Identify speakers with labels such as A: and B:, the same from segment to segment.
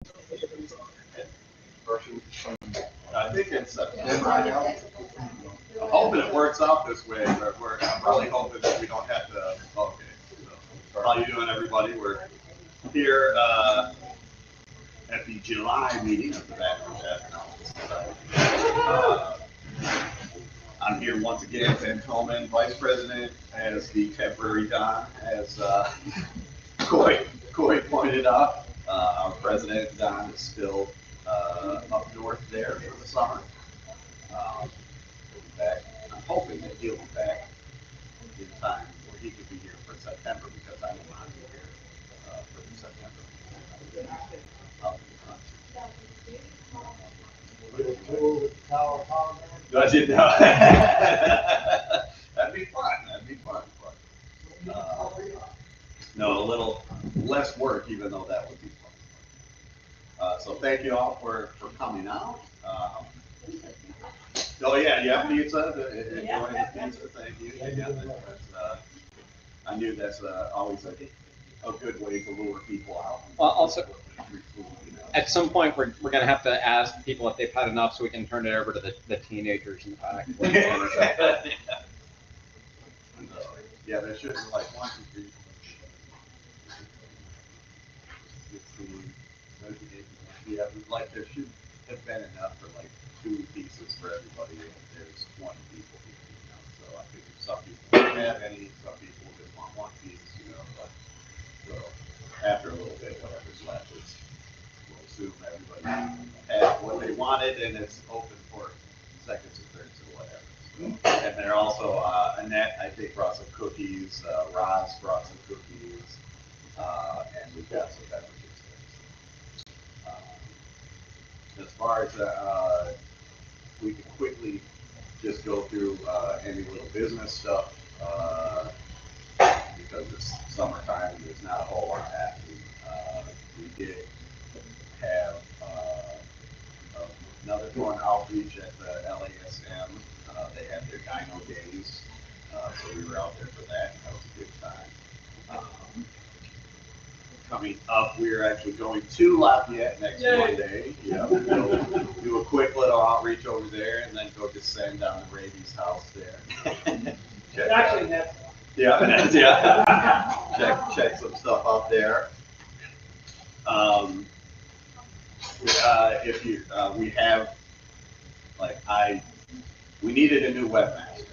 A: I think it's September. I'm hoping it works out this way, but I'm really hoping that we don't have to. Okay. So, how you doing, everybody? We're here at the July meeting of the Baton Rouge Astronomical. I'm here once again, Tim Tolman, Vice President, as the temporary Don, as Coy pointed out. Our President, Don, is still up north there for the summer. He'll be back. I'm hoping that he'll be back in time where he could be here for September, because I will not be here for September. Does it? No. That'd be fun. That'd be fun. No, a little less work, even though that would be fun. So thank you all for coming out. Oh yeah, you have pizza. Enjoying the pizza. Thank you. Yeah, I knew that's always a good way to lure people out.
B: Well, also, at some point, we're going to have to ask people if they've had enough, so we can turn it over to the teenagers in the back.
A: Yeah, there should be like 1, 2, 3, 16, 17, 18. Yeah, like there should have been enough for like 2 pieces for everybody. And there's 20 people here, so I think some people don't have any, some people just want 1 piece, But so after a little bit, whatever's left is, we'll assume everybody had what they wanted, and it's open for seconds or thirds or whatever. So, and they're also Annette, I think, brought some cookies. Roz brought some cookies, and we've got some beverages there. So, as far as we can quickly just go through any little business stuff, because it's summertime and there's not a whole lot happening. We did have another one outreach at the LASM. They had their Dino Days, so we were out there for that. That was a good time. Coming up, we're actually going to Lafayette next Monday. Yeah, we'll do a quick little outreach over there, and then go descend down the Raby's house there. Check some stuff out there. If you, we have, we needed a new webmaster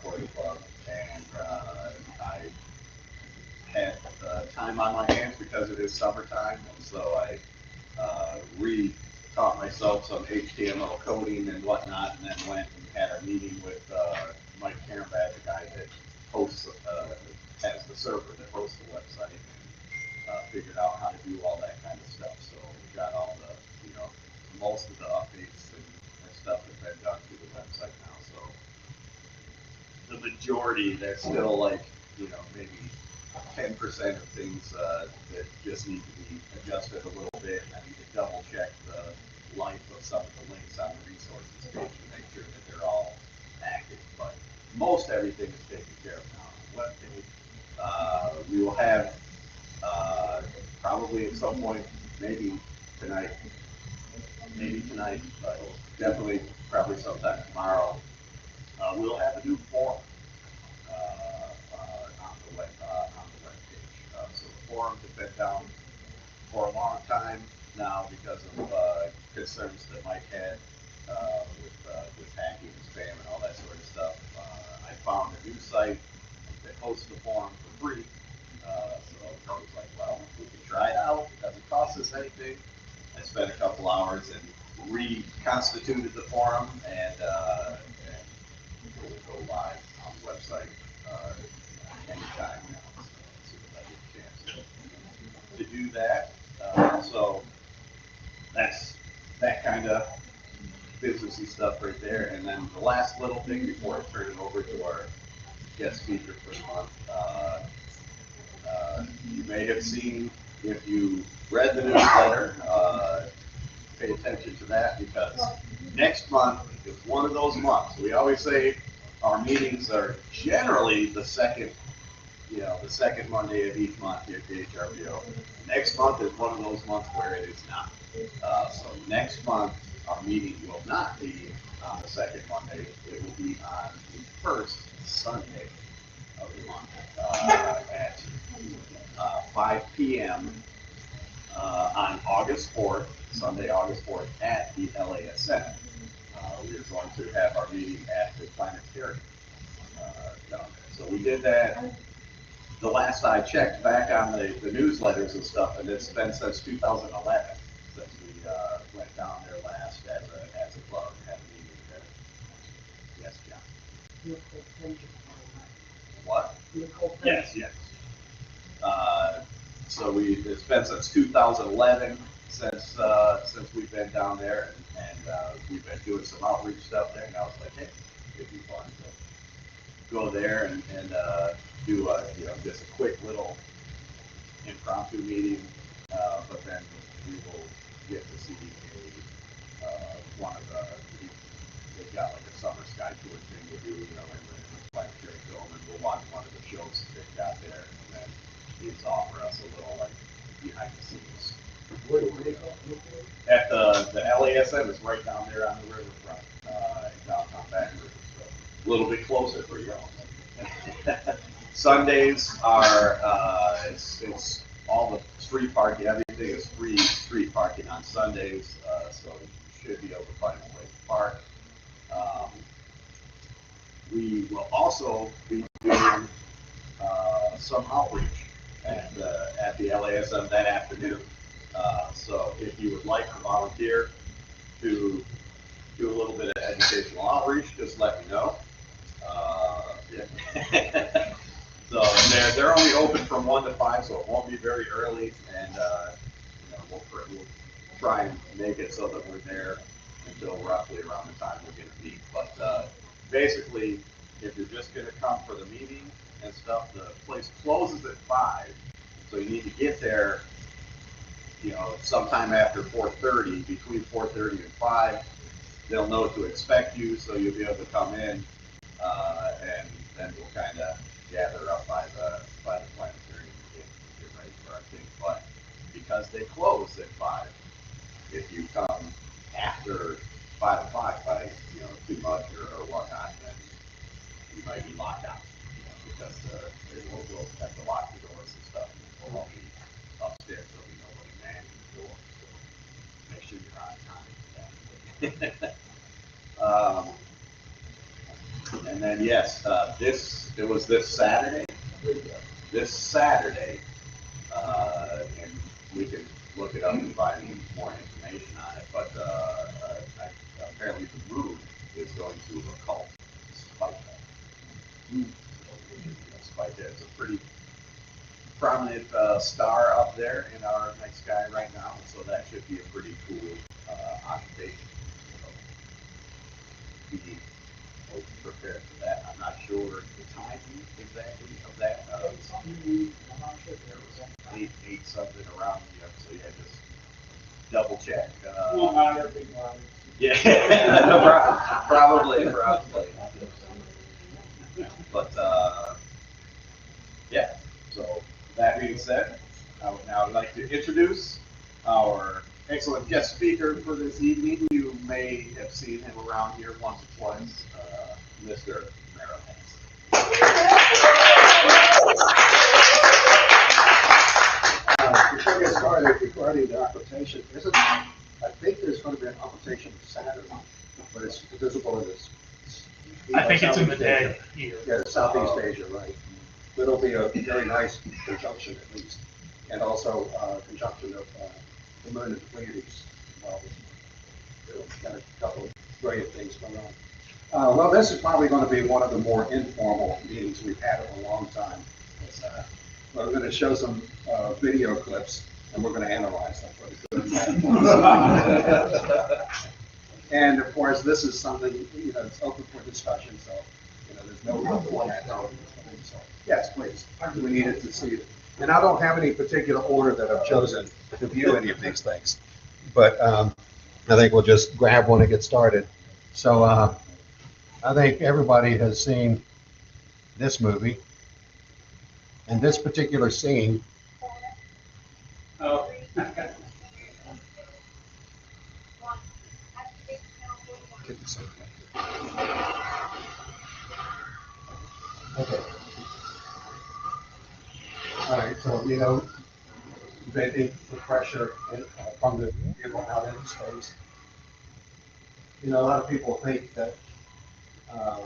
A: for the club, and I had time on my hands because it is summertime, and so I re-taught myself some HTML coding and whatnot, and then went and had a meeting with Mike Carambat, the guy that hosts, has the server that hosts the website, and figured out how to do all that kind of stuff. So we got all the, most of the updates and stuff has been done through the website now. So the majority, there's still maybe 10% of things that just need to be adjusted a little bit. I need to double check the life of some of the links on the resources page to make sure that they're all active. But most everything is taken care of now on the web page. We will have probably at some point, maybe tonight, but definitely probably sometime tomorrow, we'll have a new forum on the web page. So the forums have been down for a long time now because of concerns that Mike had with hacking and spam and all that sort of stuff. I found a new site that hosts the forum for free. So I was like, well, we can try it out. It doesn't cost us anything. I spent a couple hours and reconstituted the forum, and we'll go live on the website anytime now. So as soon as I get a chance to do that. So that's that kind of businessy stuff right there. And then the last little thing before I turn it over to our guest speaker for the month. You may have seen, if you read the newsletter, pay attention to that, because next month is one of those months. We always say our meetings are generally the second you know, the second Monday of each month, you get the HRBO. Next month is one of those months where it is not. So next month, our meeting will not be on the second Monday. It will be on the first Sunday of the month at 5 p.m. On August 4th, Sunday, August 4th, at the LASM. We're going to have our meeting at the planetarium down there. So we did that the last I checked back on the newsletters and stuff, and it's been since 2011 since we went down there last as a club and had a meeting there. Yes, John. What? Yes, yes. So it's been since 2011 since we've been down there, and we've been doing some outreach stuff there. And I was like, hey, it'd be fun to go there and do just a quick little impromptu meeting, but then we will get to see one of they've got like a summer sky tour thing to do, in the planetary dome, and we'll watch one of the shows that they've got there, and then he's offer us a little like behind the scenes. At the LASM is right down there on the riverfront, in downtown Baton Rouge, so a little bit closer for you all. Sundays are it's all the street parking. Everything is free street parking on Sundays, so you should be able to find a place to park. We will also be doing some outreach at the LASM that afternoon. So if you would like to volunteer to do a little bit of educational outreach, just let me know. Yeah. So they're only open from 1 to 5, so it won't be very early, and we'll try and make it so that we're there until roughly around the time we're going to meet. But basically, if you're just going to come for the meeting and stuff, the place closes at 5, so you need to get there, sometime after 4:30, between 4:30 and 5. They'll know to expect you, so you'll be able to come in, and then we'll kind of gather up by the planetarium and get ready for our thing. But because they close at 5, if you come after 5 o'clock by too much or whatnot, then you might be locked out, because they will have to lock the doors and stuff, and we'll all be upstairs. There'll be nobody manning the door, so make sure you're on time. And then yes, it was this Saturday. This Saturday, and we can look it up and find more information on it. But apparently the moon is going to occult Spica. Spica is a pretty prominent star up there in our night sky right now, so that should be a pretty cool occupation. So be prepared for that. I'm not sure the timing exactly of that. I'm not sure. There was 8 something around, so yeah, just double check. Yeah, probably. But yeah, so that being said, I would now like to introduce our excellent guest speaker for this evening. You may have seen him around here once or twice, Mr. Merill Hesse.
C: Before we get started, regarding the occultation, I think there's going to be an occultation of Saturn, but it's visible in this.
D: I think it's in the day here.
C: Yeah, Southeast Asia, right. It'll be a very nice conjunction at least, and also conjunction of the moon and the Pleiades. Got a couple of brilliant things going on. Well, this is probably going to be one of the more informal meetings we've had in a long time. We're going to show some video clips, and we're going to analyze them for the good and bad. And of course, this is something it's open for discussion, so there's no real format. So yes, please. We needed to see it, and I don't have any particular order that I've chosen to view any of these things, but I think we'll just grab one and get started. So I think everybody has seen this movie. in this particular scene,
B: Oh.
C: okay. All right, so, you know, they think the pressure from the vehicle out into space. You know, a lot of people think that, uh,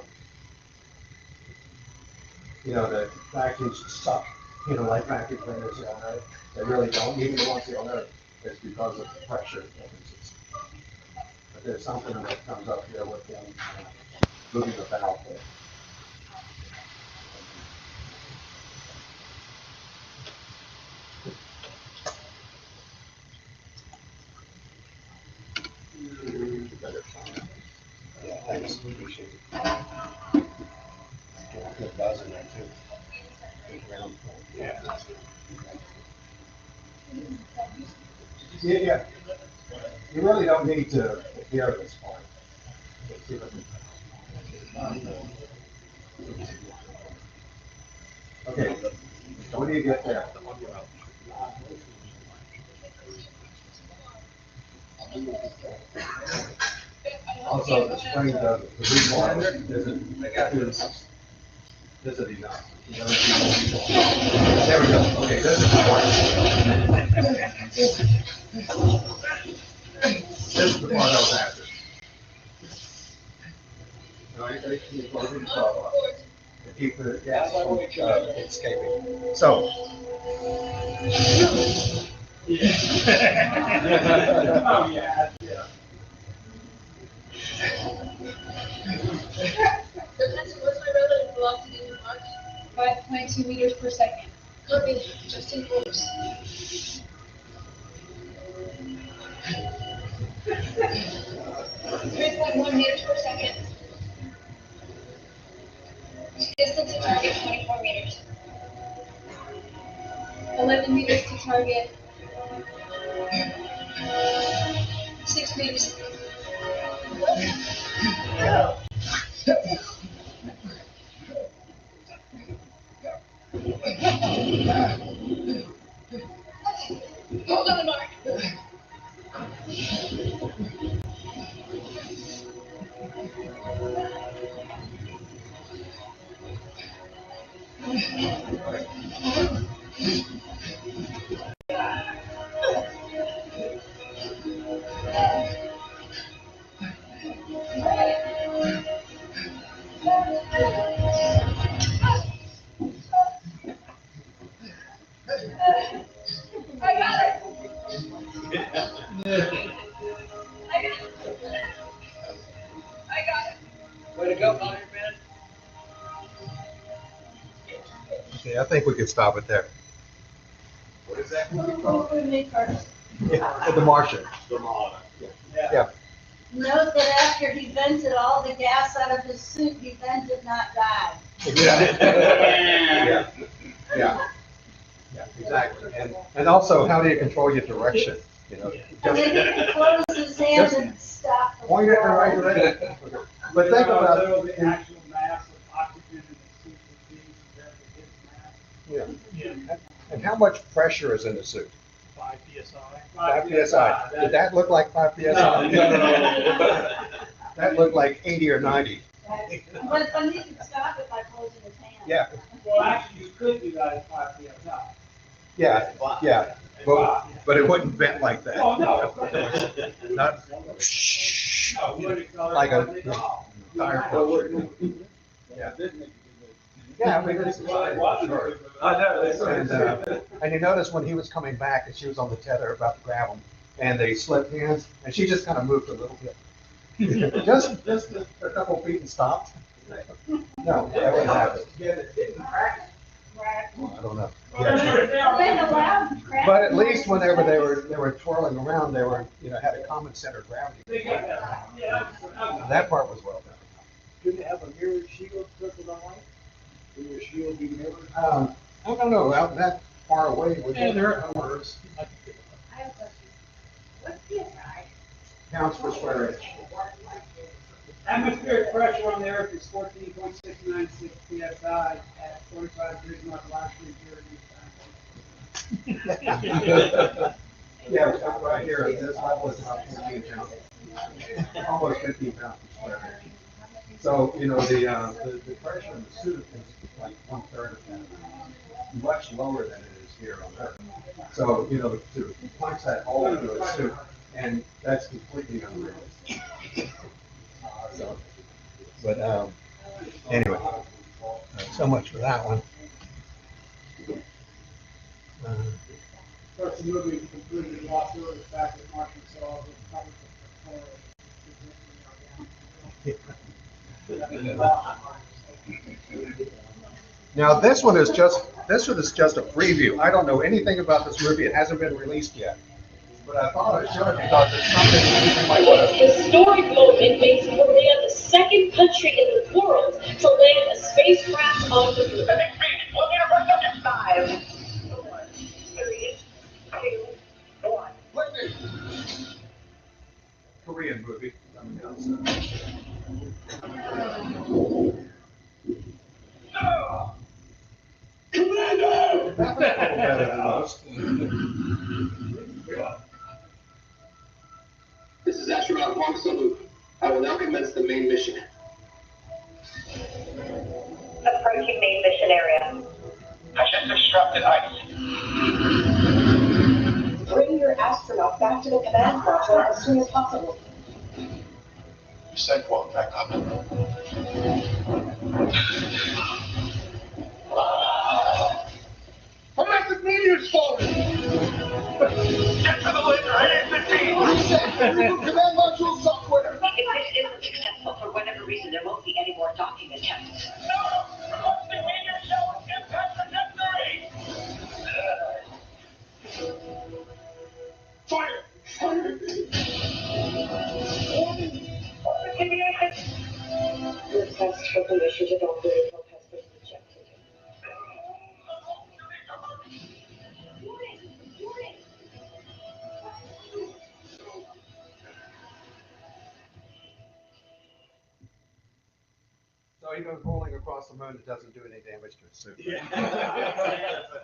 C: you know, that vacuums suck, you know, like vacuum cleaners on Earth. They really don't. Even the ones on Earth, it's because of the pressure differences. But there's something that comes up here with them moving the valve there. Yeah, thanks. Appreciate it. Yeah, it does in there too. Yeah. Yeah. You really don't need to hear this part. Okay, so when do you get there? Also, the spring, the recall isn't enough. There we go. Okay, this is important. This is the part I was after. No, you close the throttle up. To keep the gas from escaping. So.
B: Oh, yeah.
C: Yeah.
E: What's my relative velocity in Mach? 5.2 meters per second. Copy, just in course. 3.1 meters per second. Distance to target 24 meters. 11 meters to target. 6 meters. Hold on, Mark. I got it. I got it.
B: Way to go, Iron Man.
C: Okay, I think we could stop it there.
A: What is that?
E: What would make first?
C: Yeah, the Martian. Yeah.
F: Note that after he vented all the gas out of his suit, he then did not die.
C: Yeah. Yeah. Yeah, exactly. And also, how do you control your direction? You know,
F: And
C: just
F: then he closed his hand and stopped. the
C: point it in the
F: flow.
C: right direction. But think about
G: The
C: it.
G: actual mass of oxygen in the suit would be compared to his mass.
C: Yeah. And how much pressure is in the suit?
G: 5 psi.
C: 5 psi. Did that look like 5 psi?
G: No.
C: That looked like 80 or 90.
F: But he could stop it by closing his hand.
C: Yeah.
G: Well, actually, you could do that at 5 psi.
C: Yeah, yeah. But it wouldn't bend like that.
G: Oh, no.
C: Not like a tire puncture. Yeah. Yeah, I mean, it's sure. And you notice when he was coming back and she was on the tether about to grab him and they slipped hands and she just kind of moved a little bit. Just a couple feet and stopped. No, that wouldn't happen. Well, I don't know.
F: They allowed crap.
C: But at least whenever they were twirling around, they were, you know, had a common center of gravity. That part was well done.
G: Could it have a mirrored shield circled on light? Would your shield be mirrored?
C: I don't know, out that far away. Would
G: Yeah,
C: you-
G: there are numbers.
F: I have a question. What's PSI?
C: Counts per square inch.
G: Atmospheric pressure on the Earth is 14.696 psi at 45 degrees north latitude here in
C: Yeah, right here, this level is about 14 pounds, almost 15 pounds per square inch. So, you know, the pressure in the suit is like 1/3 of that, much lower than it is here on Earth. So, you know, to punch that hole into a suit, and that's completely unrealistic. So, but anyway, so much for that one.
G: Of course, the movie completely lost over the fact that Martian saw the cover of
C: Now, this one is just a preview. I don't know anything about this movie. It hasn't been released yet. But I thought I'd show it because it's something you might want to.
H: Historic moment makes Korea the second country in the world to land a spacecraft on the moon. 5, 4, 3, 2, 1.
C: Korean movie.
I: This is astronaut Hong Salute. I will now commence the main mission.
H: Approaching main mission area.
I: I just extracted ice.
H: Bring your astronaut back to the command module as soon as possible.
I: Send one back up. A massive meteor's falling! Get to the laser, ASAP! Reset! Reboot command module software!
H: If this isn't successful for whatever reason, there won't be any more docking attempts.
I: No! The meteor shows impact trajectory! Fire! Fire!
H: Request for permission to dock the original test was rejected.
C: So he goes rolling across the moon. It doesn't do any damage to his suit.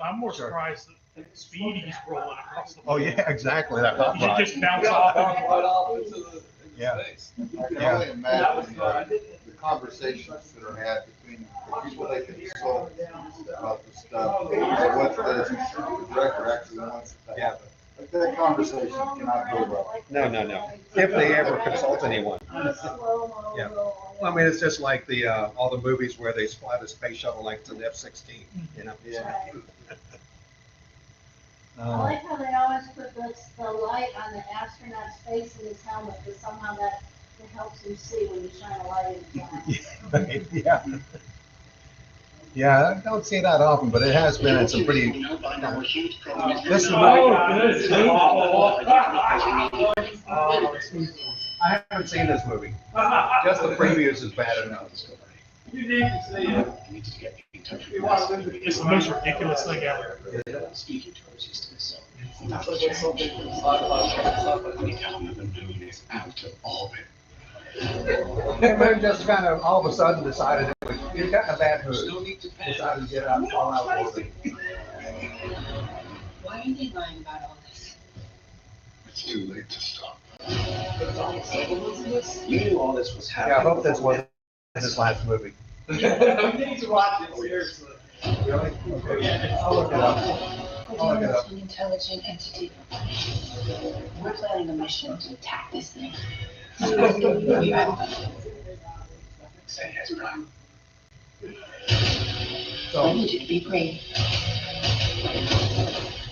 D: I'm more surprised that Speedy's rolling across the.
C: Oh yeah, exactly. That hot
D: You
C: rod.
D: just bounce off.
A: Right off into
C: Yeah.
A: space. I can only imagine the conversations that are had between the people they consult about the stuff, what the director actually wants to happen. Like that conversation cannot go well.
C: No. If they ever consult anyone. Yeah. Well, I mean, it's just like the all the movies where they fly the space shuttle like it's an F-16, you know?
A: Yeah.
F: I like how they always put the light on the astronaut's face in his helmet, because somehow that helps him see when you shine a light in his eye.
C: Yeah. Yeah, I don't see that often, but it has been in some pretty. This is I haven't seen this movie. Just the previews is bad enough.
G: You need to see it. You want to live
D: It's the most ridiculous thing ever.
I: Speaking to resistance.
A: It's like something from sci-fi.
I: We tell them the moon is out of orbit.
C: The moon just kind of all of a sudden decided it was, you got in a bad mood. Decided to get out and fall out of orbit.
J: Why are they lying about all this?
I: It's too late to stop.
J: You knew all this was
C: Yeah, I
J: happening.
C: hope this wasn't his last movie.
G: You need to watch it, seriously.
C: Really? Okay. I'll look it up. I'll look it up.
J: An intelligent entity. We're planning a mission to attack this thing.
I: Say yes, Brian.
J: I
C: So,
J: need you to be brave.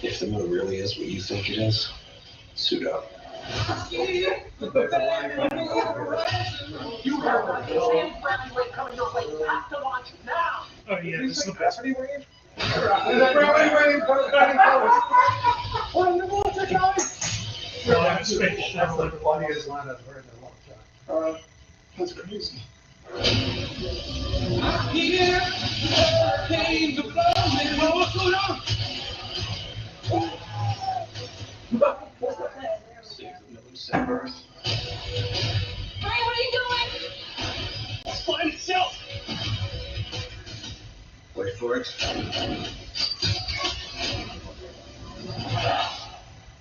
I: If the moon really is what you think it is, suit up.
G: You heard what they said. Gravity coming your way. You have to watch it now.
D: Oh yeah, this is the best.
G: There's a gravity wave coming close. What in the water, guys?
D: Space
C: that's
D: shuttle.
C: the funniest line I've heard in a long time.
I: That's crazy. Save the moon, save Earth.
E: Brian, what are you doing?
I: himself.
A: Wait for it.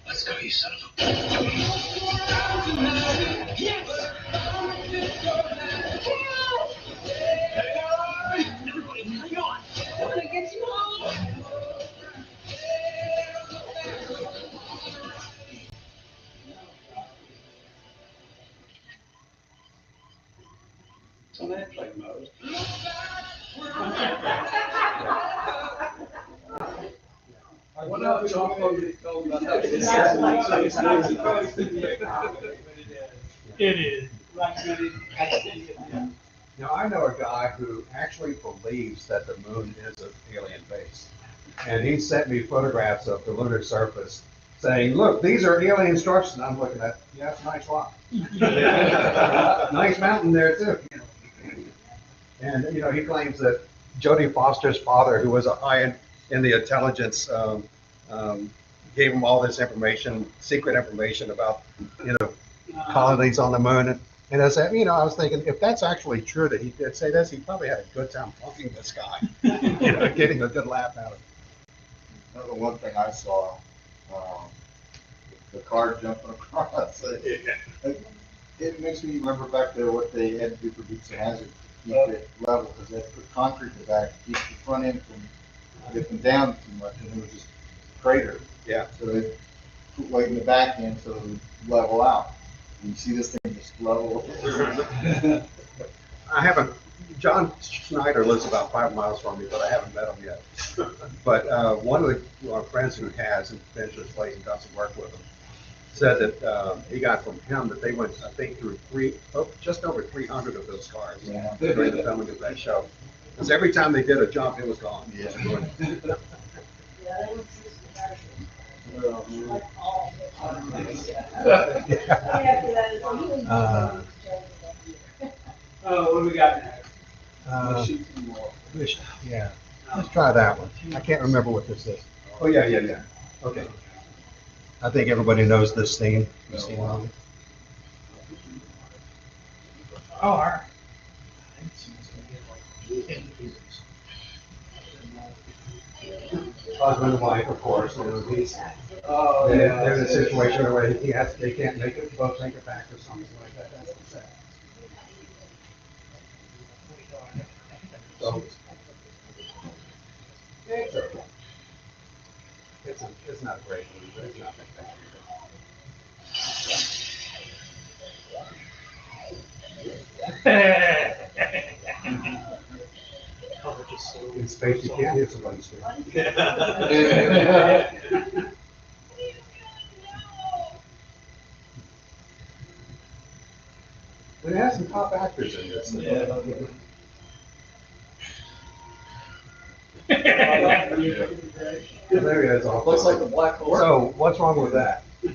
I: Let's go, you son of a... Yes! Everybody, hang on. We're gonna get you home.
C: It's on airplane mode. What else told about that?
D: It is.
C: Now, I know a guy who actually believes that the moon is an alien base. And he sent me photographs of the lunar surface saying, look, these are alien structures. And I'm looking at, yeah, it's a nice rock. Nice mountain there too. And, he claims that Jodie Foster's father, who was a high in the intelligence, gave him all this information, secret information about, colonies on the moon. And I said, I was thinking, if that's actually true that he did say this, he probably had a good time punking this guy, getting a good laugh out of it.
A: Another one thing I saw, the car jumping across. It makes me remember back to what they had to do for Dukes of Hazzard to keep it level, because they had to put concrete in the back to keep the front end from dipping down too much, and it was just crater.
C: Yeah.
A: So they put weight in the back end so it would level out. And you see this thing just level.
C: I haven't, John Schneider lives about 5 miles from me, but I haven't met him yet. But one of our friends who has and been to his place and done some work with him said that he got from him that they went, I think, through just over 300 of those cars during the filming of that show. Because every time they did a jump, it was gone.
F: Yeah, they would use the parachute. Like all of
G: Oh, what do we got now?
C: Yeah, let's try that one. I can't remember what this is. Oh, yeah. Okay. I think everybody knows this theme. This theme on it.
D: Oh, all right.
C: Husband and wife, of course, he's, they're in a situation where they can't make it, both make it back or something like that. That's what's sad. So, it's okay. It's not a great movie, but it's not fantastic. In space, you can't hit somebody straight. It has some top actors in this. There he is.
A: Looks like the black hole.
C: So, what's wrong with that?
D: You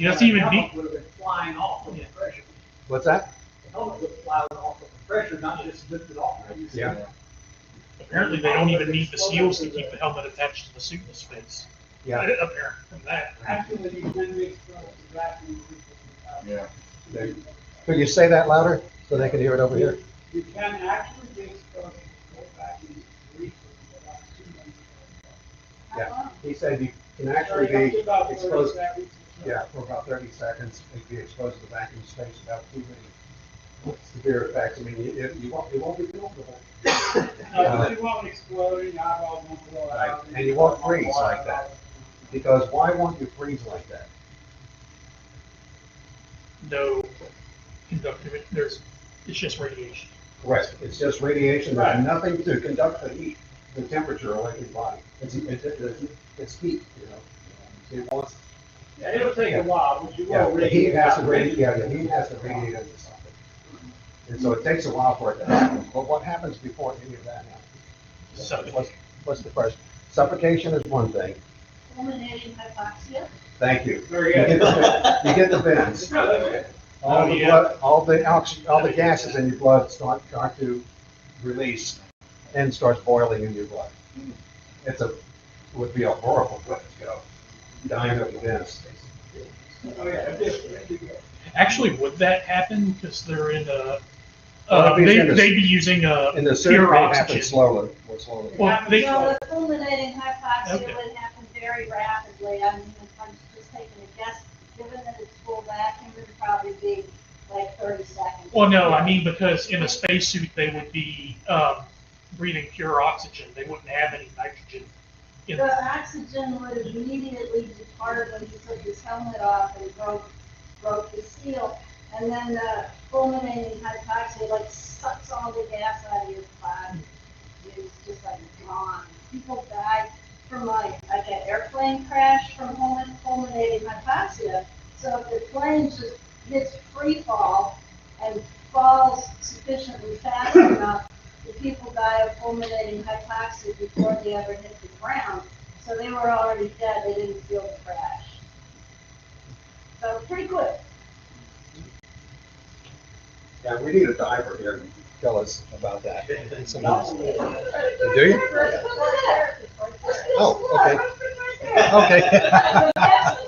D: don't even need.
G: Would have been flying off of the pressure.
C: What's that?
G: The helmet would have fly off of the pressure, not just lifted off.
C: Yeah.
D: Apparently, they don't even need the seals to keep the helmet attached to the suit in space.
C: Yeah.
D: Apparently, from that.
G: Actually, you can be exposed to vacuum.
A: Yeah.
C: Could you say that louder so they can hear it over here?
G: You can actually be exposed to vacuum briefly without too much.
C: Yeah. He said you can actually be exposed, for about 30 seconds, and be exposed to the vacuum space without too many severe effects. I mean, you won't be comfortable.
G: You won't explode, your eyeballs won't blow
C: Right.
G: out.
C: And you won't freeze like that. Because why won't you freeze like that?
D: No conductive. It's just radiation.
C: Correct. It's just radiation.
G: Right.
C: There's nothing to conduct the heat, the temperature like your body. It's heat, It wants.
G: Yeah, it'll take a while, but you
C: Yeah,
G: will.
C: the heat has to radiate. Yeah, the heat has to radiate into something. And so it takes a while for it to happen. But what happens before any of that happens? What's the first? Suffocation is one thing.
F: Fulminating hypoxia.
C: Thank you.
G: Very
C: You
G: good.
C: get the bends. All the blood, all the gases in your blood start to release and starts boiling in your blood. Would be a horrible place to go. Dying of the bends.
G: Oh, yeah.
D: Actually, would that happen because they're in a They'd be using
C: In the suit,
D: pure
C: it happens
D: oxygen.
C: slowly, more slowly.
D: Well, they-
F: So the fulminating hypoxia
D: Okay.
F: would happen very rapidly. I mean, if I'm just taking a guess, given that it's full vacuum, it would probably be like 30 seconds.
D: Well, no, I mean, because in a spacesuit, they would be breathing pure oxygen. They wouldn't have any nitrogen in
F: The
D: them.
F: oxygen would immediately depart when he took his helmet off and broke the seal. And then the fulminating hypoxia like sucks all the gas out of your body. It's just like gone. People die from like an airplane crash from fulminating hypoxia. So if the plane just hits free fall and falls sufficiently fast enough, the people die of fulminating hypoxia before they ever hit the ground. So they were already dead, they didn't feel the crash. So pretty quick.
C: Yeah, we need a diver here to tell us about that. Do you? Oh, okay. Okay.
F: That's the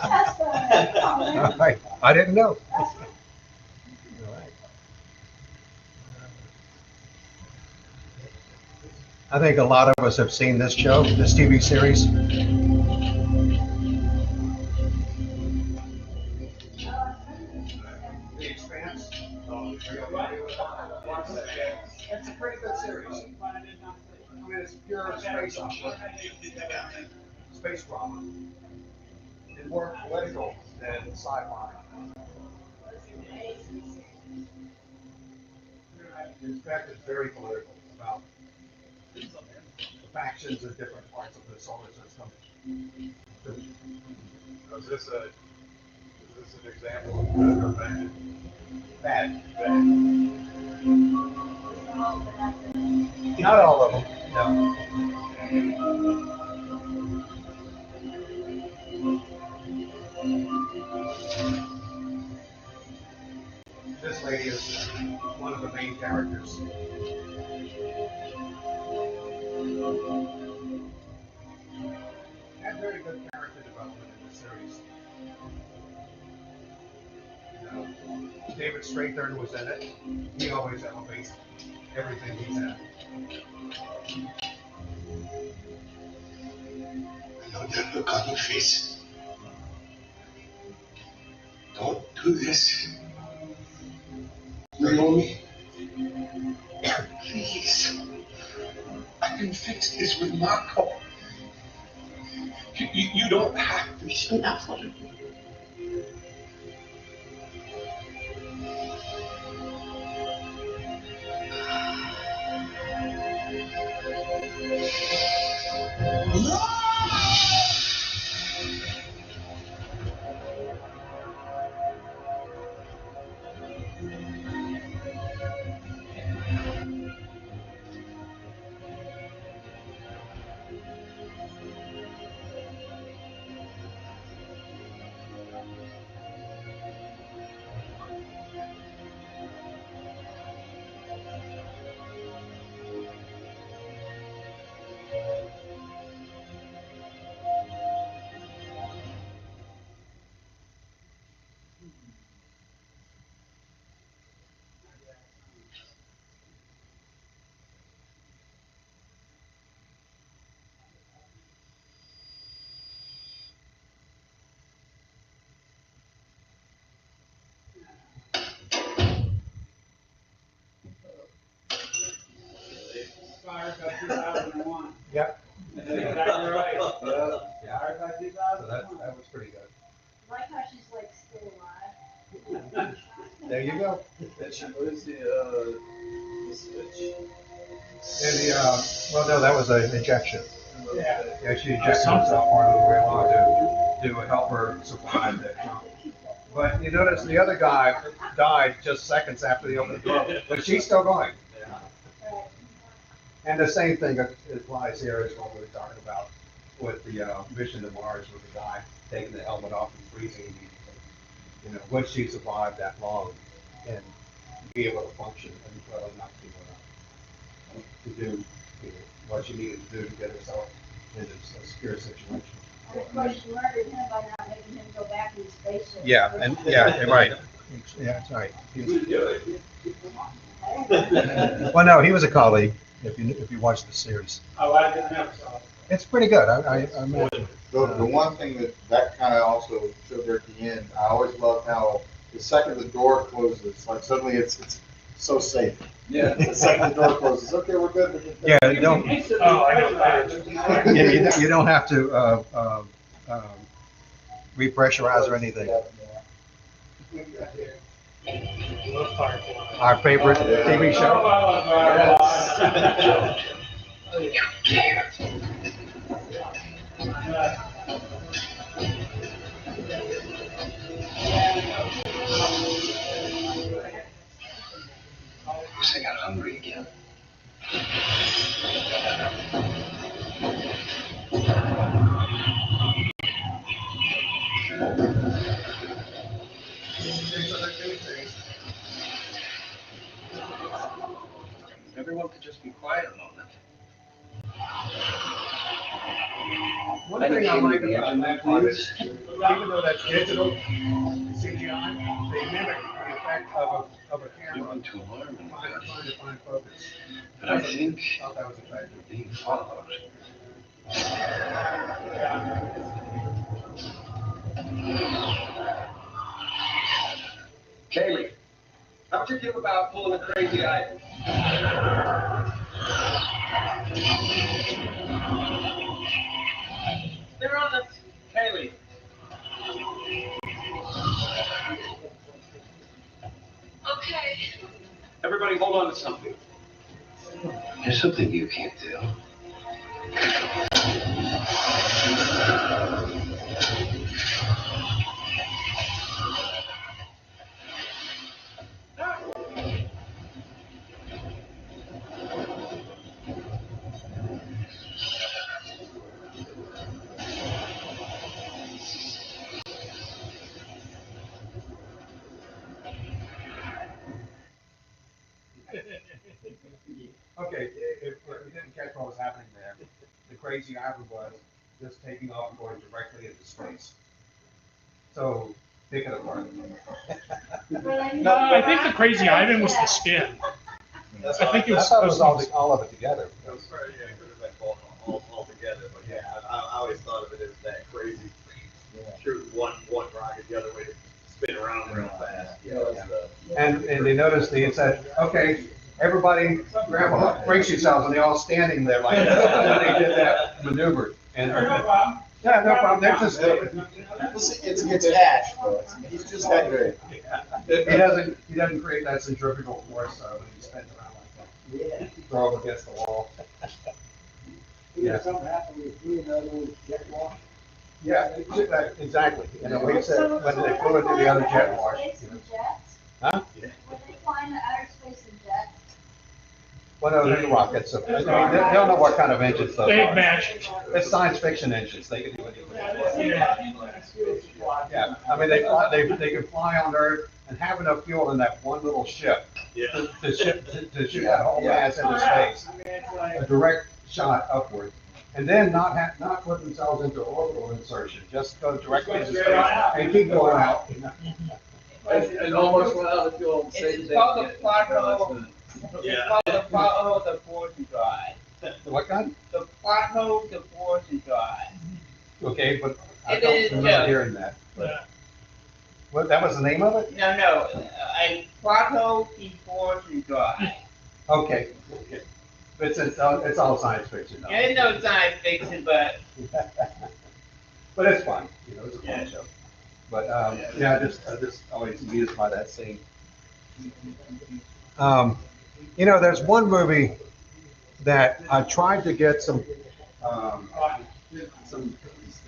F: test on it.
C: All right. I didn't know.
F: That's right.
C: All right. I think a lot of us have seen this show, this TV series. The Expanse. It's a pretty good series. I mean, it's pure space opera, space drama. It's more political than sci-fi. In fact, it's very political about the factions in different parts of the solar system.
A: Is this an example of good or bad?
C: Bad.
A: Bad.
C: Not all of them, no. This lady is one of the main characters. Had very good character development in the series. You know, David Strathairn was in it. He always elevates everything he's in.
I: I know that look on your face. Don't do this. Naomi, please. I can fix this with Marco. You don't have to be so awful.
G: Fires by 2001.
C: Yep.
G: Exactly right.
C: Yeah.
G: Fires by
C: So that
G: 2001.
C: was pretty good.
F: I like how she's like still alive.
C: There you go.
A: Where's the switch?
C: And the, well, no, that was an injection.
G: Yeah.
C: Yeah, she injected herself part of the way along to help her survive that jump. But you notice the other guy died just seconds after the open door, but she's still going. And the same thing applies here as what we were talking about with the mission to Mars, with the guy taking the helmet off and freezing immediately. You know, would she survive that long and be able to function and well enough to do what she needed to do to get herself into a secure situation?
F: And of course, she murdered him by not making him go back in the spaceship.
C: Yeah, and yeah, right. Yeah, that's right. Well, no, he was a colleague, if you watch the series.
G: Oh, I didn't have so.
C: It's pretty good. I imagine.
I: The one thing that kind of also showed there at the end, I always loved how the second the door closes, like suddenly it's so safe.
A: Yeah.
I: The second the door closes, okay, we're good. We're good.
C: Yeah, you don't,
D: Oh, I know that.
C: yeah, you don't have to, repressurize or anything.
D: Love Firefly.
C: Our favorite TV show.
K: I got hungry again. Everyone could just be quiet a moment.
C: One thing I like about that part is, even though that's digital, CGI, they mimic the effect of a
K: You
C: camera.
K: want to learn
C: Trying to find focus.
K: but I think
C: Thought that was effective.
K: being followed.
B: Kaylee, how'd you feel about pulling a crazy item? They're on the Kaylee.
E: Okay.
B: Everybody hold on to something.
K: There's something you can't do.
C: Okay, if you didn't catch what was happening there, the crazy island was just taking off and going directly into space. So, pick it apart.
D: No, I think the Crazy Ivan was the spin. I think it
C: I
D: was
C: thought it was
D: supposed to be.
C: all of it together.
A: Yeah, it could have been both all together, but yeah, I always thought of it as that crazy, shoot one rocket the other way to spin around real fast. You know, it's the-
C: And they noticed, they said, okay, everybody grab a, brace yourselves, and they're all standing there like that. And they did that maneuver. And,
G: No problem.
C: yeah, no problem, they're just,
I: It's Ash, bro. He's just that good.
C: he doesn't create that centrifugal force, when he spins around like that.
I: Yeah.
C: Throw him against the wall. Yeah.
G: Something happened with you and that little jet wash.
C: Yeah, exactly. You know, we said, when they flew into the other jet wash. You know. Huh?
F: Were they flying to outer space in jets?
C: Well, no, they're rockets. I mean, they don't know what kind of engines those
D: They
C: are.
D: matched.
C: It's science fiction engines. They can do anything.
D: Yeah.
C: Yeah, I mean, they can fly on Earth and have enough fuel in that one little ship to shoot that whole mass into space, a direct shot upward, and then not put themselves into orbital insertion, just go directly into space and keep going out.
A: And almost went out of fuel.
L: It's called the pothole.
A: Yeah.
L: It's called the pothole to fortune drive.
C: What kind?
L: The pothole to fortune drive.
C: Okay, but I
L: It
C: don't
L: is,
C: remember
L: yeah.
C: hearing that.
D: Yeah.
C: What, that was the name of it?
L: No, a pothole to fortune drive.
C: Okay, okay. It's all science fiction though.
L: There's no science fiction, but
C: But it's fun, you know, it's a fun show. But, yeah, I just always amused by that scene. You know, there's one movie that I tried to get some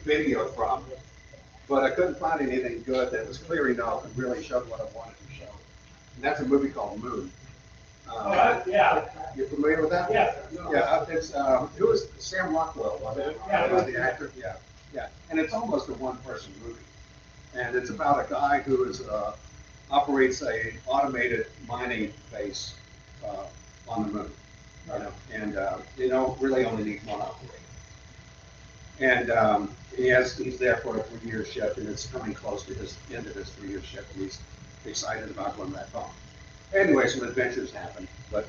C: video from, but I couldn't find anything good that was clear enough and really showed what I wanted to show. And that's a movie called Moon.
G: Yeah.
C: You familiar with that?
G: Yeah.
C: Yeah, it's, it was Sam Rockwell, wasn't it?
G: Yeah.
C: Was the actor? Yeah, yeah. And it's almost a one-person movie. And it's about a guy who is, operates a automated mining base, on the moon. You know, and, you don't really only need one operator. And, he's there for a 3-year shift, and it's coming close to his end of his 3-year shift. And excited about going back home. Anyway, some adventures happened. But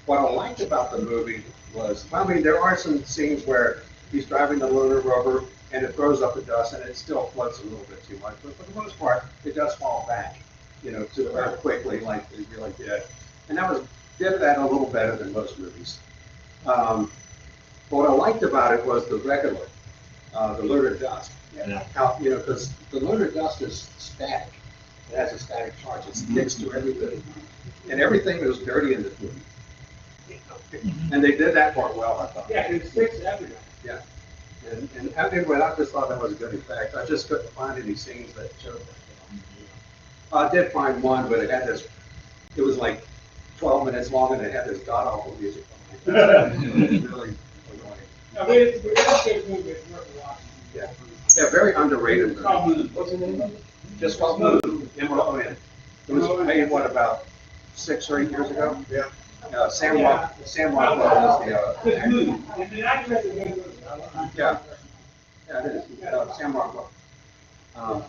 C: what I liked about the movie was, well, I mean, there are some scenes where he's driving the lunar rover and it throws up the dust and it still floats a little bit too much. But for the most part, it does fall back, to the earth quickly like it really did. And did that a little better than most movies. But what I liked about it was the regular, the lunar dust.
G: Yeah.
C: How, because the lunar dust is static. It has a static charge. It sticks to everything. And everything was dirty in this movie. And they did that part well, I thought.
G: Yeah, it sticks everywhere.
C: Yeah. And anyway, I just thought that was a good effect. I just couldn't find any scenes that showed that. I did find one, but it was like 12 minutes long and it had this god-awful music on it. It was really annoying.
G: I mean, it's a good movie, it's worth watching.
C: Yeah. Yeah, very underrated movie.
G: Probably, what's the name of it?
C: Just called Move. M-O-O-N. It was made, what, about 6 or 8 years ago?
G: Yeah.
C: Sam Rockwell was the
G: It's movie. It's an actress in the movie.
C: Yeah. Yeah, it is. Sam Rockwell.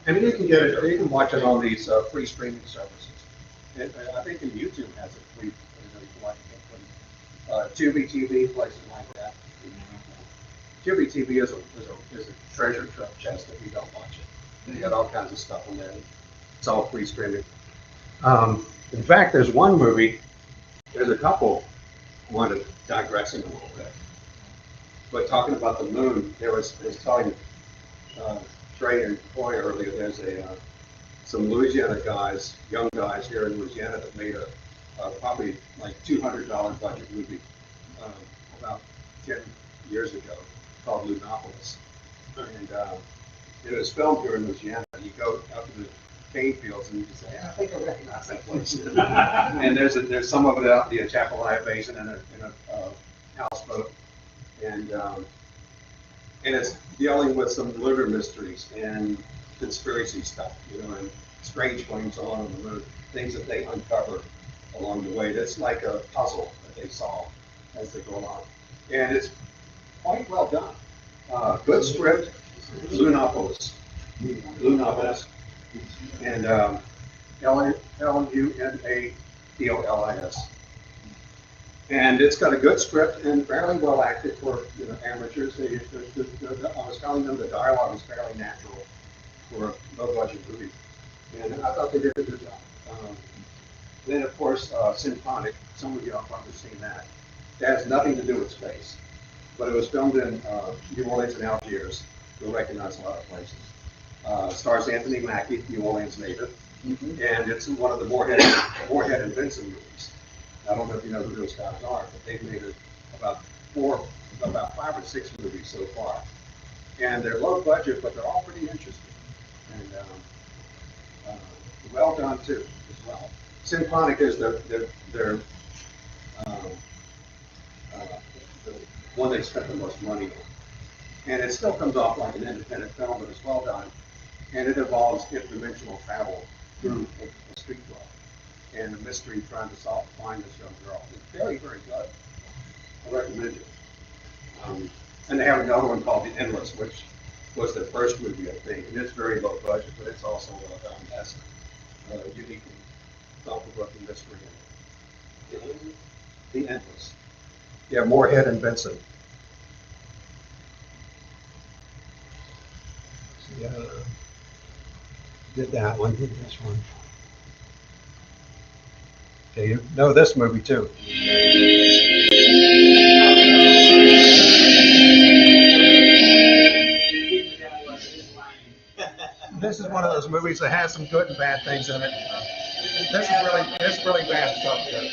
C: And you can get it, you can watch it on these free streaming services. I think in YouTube has it free, you can watch it. Tubi TV, places like that. Tubi TV is a treasure chest if you don't watch it. You got all kinds of stuff in there. It's all free streaming. In fact, there's one movie, there's a couple, one digressing a little bit. But talking about the moon, I was telling Trey and Coy earlier, there's some Louisiana guys, young guys here in Louisiana that made a probably like $200 budget movie about 10 years ago called Lunopolis. And it was filmed here in Louisiana. You go out to the cane fields and you can say, I think I recognize that place. And there's some of it out in the Atchafalaya Basin in a houseboat. And it's dealing with some lunar mysteries and conspiracy stuff, and strange claims along the moon, things that they uncover along the way. It's like a puzzle that they solve as they go along. And it's quite well done. Good script, Lunopolis. And Lunapolis. And it's got a good script and fairly well acted for amateurs. I was telling them the dialogue is fairly natural for a low budget movie, and I thought they did a good job. Then of course Symphonic. Some of you have probably seen that. It has nothing to do with space, but it was filmed in New Orleans and Algiers. You'll recognize a lot of places. Stars Anthony Mackie, New Orleans native, and it's one of the Moorhead and Vincent movies. I don't know if you know who those guys are, but they've made about 5 or 6 movies so far. And they're low budget, but they're all pretty interesting. And well done too, as well. Symphonic is the one they spent the most money on. And it still comes off like an independent film, but it's well done. And it involves interdimensional travel through a street dwell and a mystery trying to find this young girl. It's very, very good. I recommend it. And they have another one called The Endless, which was their first movie, I think. And it's very low budget, but it's also well done. It has unique and thought-provoking mystery in it. The Endless. Yeah, Moorhead and Benson. Yeah. Did that one, did this one. Okay, you know this movie too. This is one of those movies that has some good and bad things in it. This is really bad stuff here.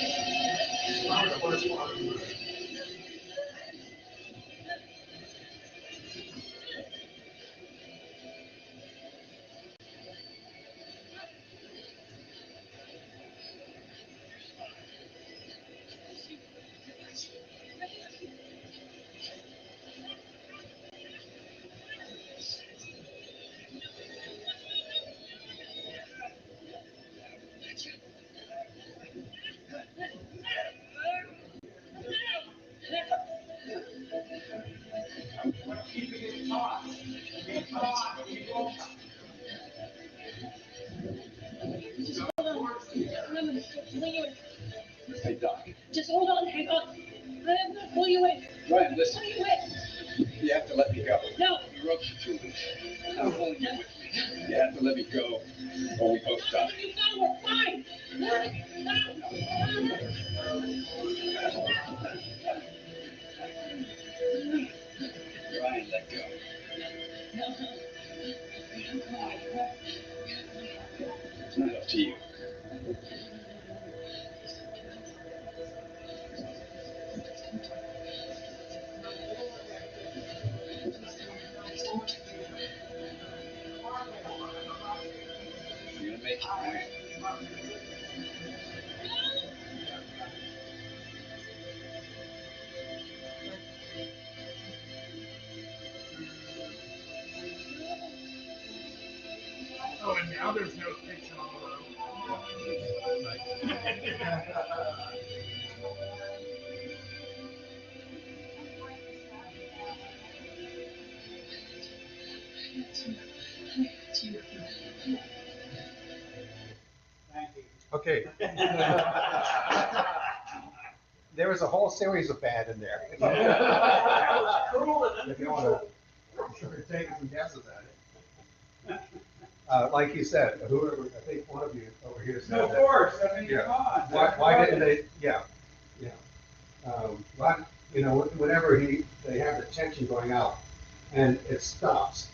H: pulling you in.
K: Hey, Doc.
H: Just hold on, hang on. I'm gonna pull you in.
K: Ryan, listen.
H: Pull you in.
K: You have to let me go.
H: No.
K: You ropes are too loose. I'm pulling you with me. You have to let me go, or we both die.
H: You go, we're fine.
K: Ryan, let go. It's not up to you. You're gonna make it, right?
D: Oh, and now there's no fiction on the road.
G: Thank you.
C: Okay. There was a whole series of bad in there. If you want to take some guesses at it. Like you said, whoever, I think one of you over here said
G: Of
C: that.
G: course, I mean,
C: Yeah.
G: come on.
C: Why didn't they, yeah. But, you know, whenever they have the tension going out and it stops,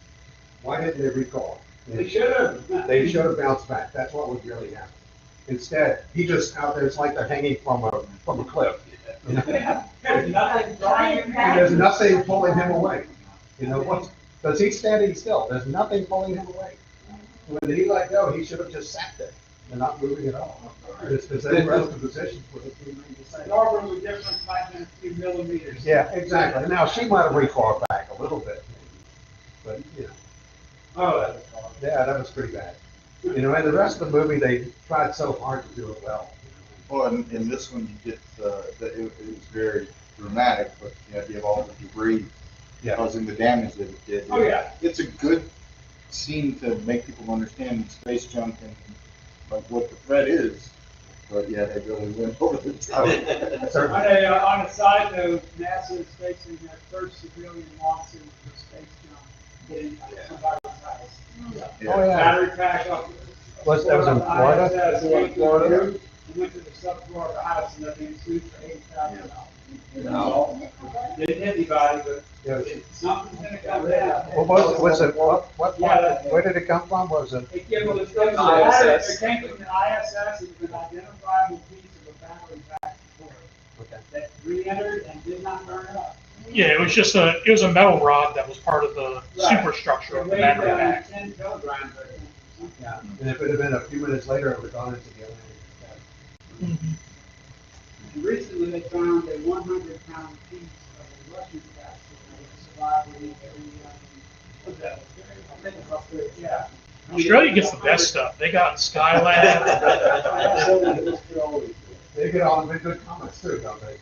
C: why didn't they recall?
G: They should have.
C: They should have bounced back. That's what would really happen. Instead, he just out there, it's like they're hanging from a cliff. You know?
G: There's nothing drawing him
C: And
G: back.
C: there's nothing pulling him away. You know what? Because he's standing still. There's nothing pulling him away. When he let go, he should have just sat there and not moving at all. Because they were out of position for the team to say.
G: Normally, the difference might be a few millimeters.
C: Yeah, exactly. Now, she might have recalled back a little bit, maybe. But, you know.
G: Oh, that was hard.
C: Yeah, that was pretty bad. You know, and the rest of the movie, they tried so hard to do it well.
I: Well, in this one, you get, it was very dramatic, but the idea of all the debris
C: Yeah.
I: causing the damage that it did.
G: Oh, yeah.
I: It's a good scene to make people understand space junk and like what the threat is. But yeah, they really went over the top.
G: On a side note, NASA is facing their first civilian lawsuit for space junk hitting somebody's house.
C: Oh, yeah.
G: Battery pack up.
C: That was in Florida?
G: ISS, came to the roof, and went to the subfloor of the house, and they're being sued for $8,000.
C: No.
G: Didn't hit anybody, but
C: Yeah.
G: something's gonna come down.
C: What was it, what,
G: Yeah.
C: where did it come from? Was it?
G: It came, well, it came
B: ISS.
G: from the ISS, and an identifiable piece of a battery pack
C: Okay.
G: that re-entered and did not burn up.
D: Yeah, it was a metal rod that was part of the superstructure of the battery pack.
G: 10 kilograms, I think.
C: Yeah. And if it had been a few minutes later, it would have gone into the other.
G: And recently they found a 100-pound piece of a Russian capsule that survived what's that? I think it's Australia, yeah.
D: Australia gets the best stuff. They got Skylab.
C: They get all the good comments too, don't they?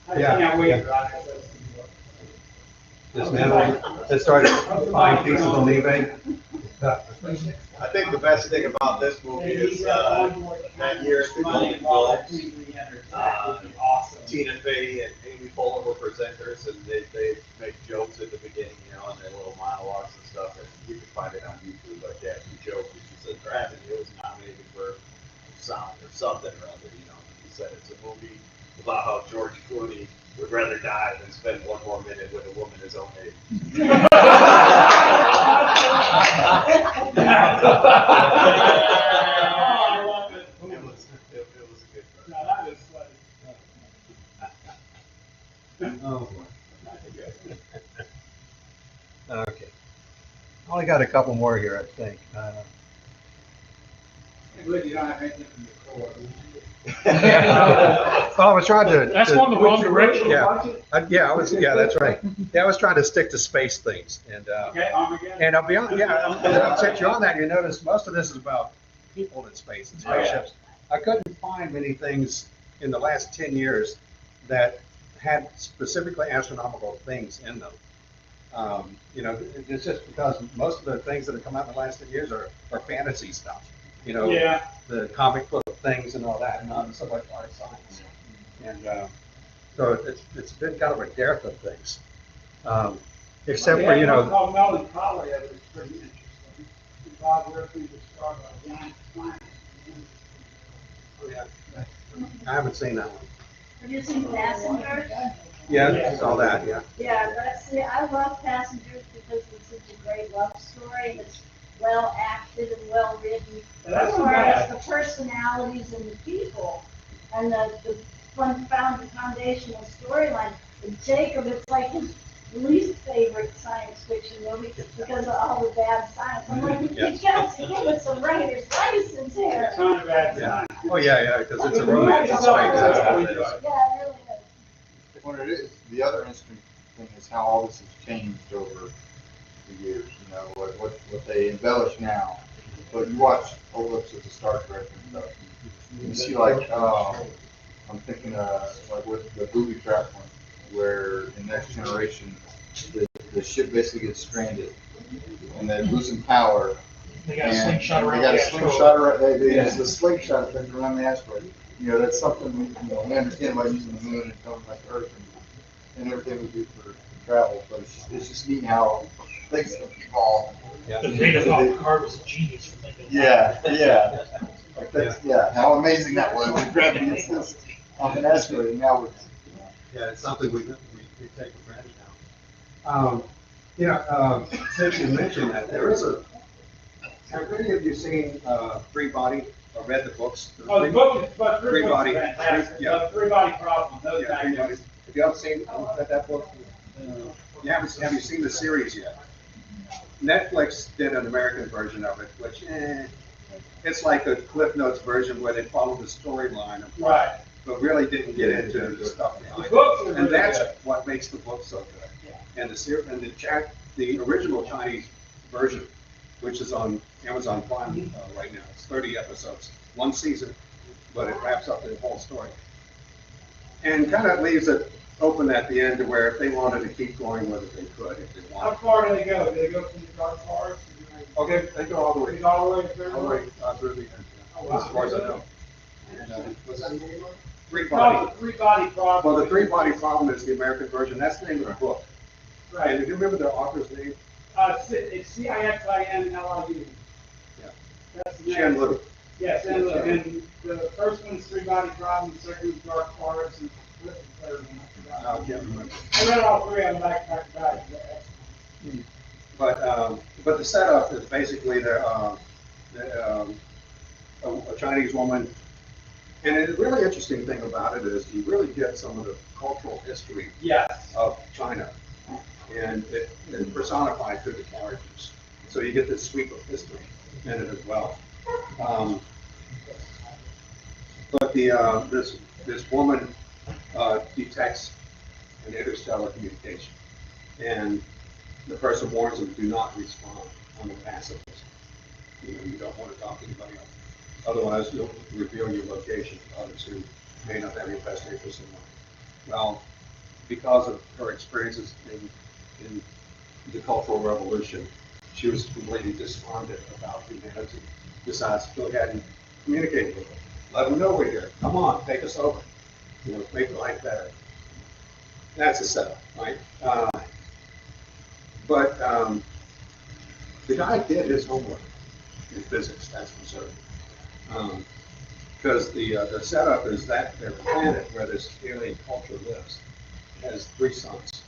G: I
C: Yeah.
G: can't wait
C: Yeah.
G: for ISS.
C: This man, they started buying pieces on eBay.
A: I think the best thing about this movie is, that year at the Golden Globes, Tina Fey and Amy Poehler were presenters, and they make jokes at the beginning, you know, and their little monologues and stuff, and you can find it on YouTube, like that, she joked, and she said, Gravity, it was nominated for sound or something or other, you know, he said it's a movie about how George Clooney would rather die than spend one more minute with a woman his own age. It was a good one.
G: No, that is funny.
C: Oh, boy. Okay. I only got a couple more here, I think.
G: Good, you don't have anything from the core.
C: Well, I was trying to.
D: That's going the wrong direction.
C: Yeah, that's right. Yeah, I was trying to stick to space things, and
G: Okay, Armageddon.
C: and I'll be honest, since you're on that, you notice most of this is about people in space and spaceships. I couldn't find many things in the last 10 years that had specifically astronomical things in them. You know, it's just because most of the things that have come out in the last 10 years are fantasy stuff. you know,
D: Yeah.
C: the comic book things and all that, not so much art science. And so it's been kind of a dearth of things. Except for, you know,
G: Called Melancholy, it was pretty interesting. Bob Ripley was talking about giant planets.
C: yeah, I haven't seen that one.
F: Have you seen Passengers?
C: Yeah, I saw that, yeah.
F: Yeah, I love Passengers because it's such a great love story and it's well acted and well written. As far as the personalities and the people and the foundational storyline. And Jacob, it's like his least favorite science fiction movie because of all the bad science. I'm like, you got to give it some writer's license here.
C: Yeah. Oh, yeah, because it's a romance. It's like,
F: Yeah, it really is.
I: What it is, the other interesting thing is how all this has changed over the years, you know, what they embellish now. But you watch old episodes of Star Trek and stuff, you see like, I'm thinking like with the booby trap one, where in Next Generation, the ship basically gets stranded and they're losing power.
D: They got a slingshot around
I: They got a
D: the
I: slingshot around, it's a slingshot effect around the asteroid. You know, that's something we understand about using the moon and coming back to Earth and everything we do for travel, but it's just neat how things have evolved.
C: Yeah.
D: The data thought Picard was a genius for thinking.
I: Yeah. Like that's, how amazing that was. We gravity exists on an asteroid, and now
C: yeah, it's something we take for granted now. You know, since you mentioned that, there is have any of you seen Free Body or read the books?
G: Oh, the book is, but
C: Free Body.
G: The Three Body Problem, those
C: Yeah, Free Body.
G: guys.
C: Have you ever seen that book? Have you seen the series yet? Netflix did an American version of it, which it's like a Cliff Notes version where they follow the storyline,
G: Right.
C: but really didn't get into the stuff behind
G: The
C: it.
G: books are
C: And
G: really
C: that's
G: good.
C: what makes the book so good. And the original Chinese version, which is on Amazon Prime right now, it's 30 episodes, one season, but it wraps up the whole story. And kind of leaves it open at the end to where if they wanted to keep going with it, they could if they
G: How
C: wanted.
G: far do they go? Do they go from the dark forest?
C: Okay, they go all the way.
G: All the way through?
C: All the way through the end,
G: Oh, wow.
C: as far as I know. And, what's that name? Three
G: No,
C: Body.
G: the Three Body Problem.
C: Well, the Three Body Problem is the American version. That's the name of the book.
G: Right.
C: And do you remember the author's name?
G: It's Cixinliu.
C: Yeah.
G: That's the name.
C: Chen Lu.
G: Yes, and the first one's Three Body Problem, the second one's Dark Forest, and the third one, I forgot.
C: I can't remember.
G: I read all three of them back to back.
C: But the setup is basically a Chinese woman. And the really interesting thing about it is you really get some of the cultural history
G: Yes.
C: of China. And it's personified through the characters. So you get this sweep of history in it as well. But this woman detects an interstellar communication. And the person warns them, do not respond on the pacifist. You don't want to talk to anybody else. Otherwise, you'll reveal your location to others who may not have your best interest in mind. Well, because of her experiences in the Cultural Revolution, she was completely despondent about humanity. Decides to go ahead and communicate with them. Let them know we're here. Come on, take us over. Make life better. That's a setup, right? But the guy did his homework in physics, that's for certain. Because the setup is that their planet where this alien culture lives has 3 suns.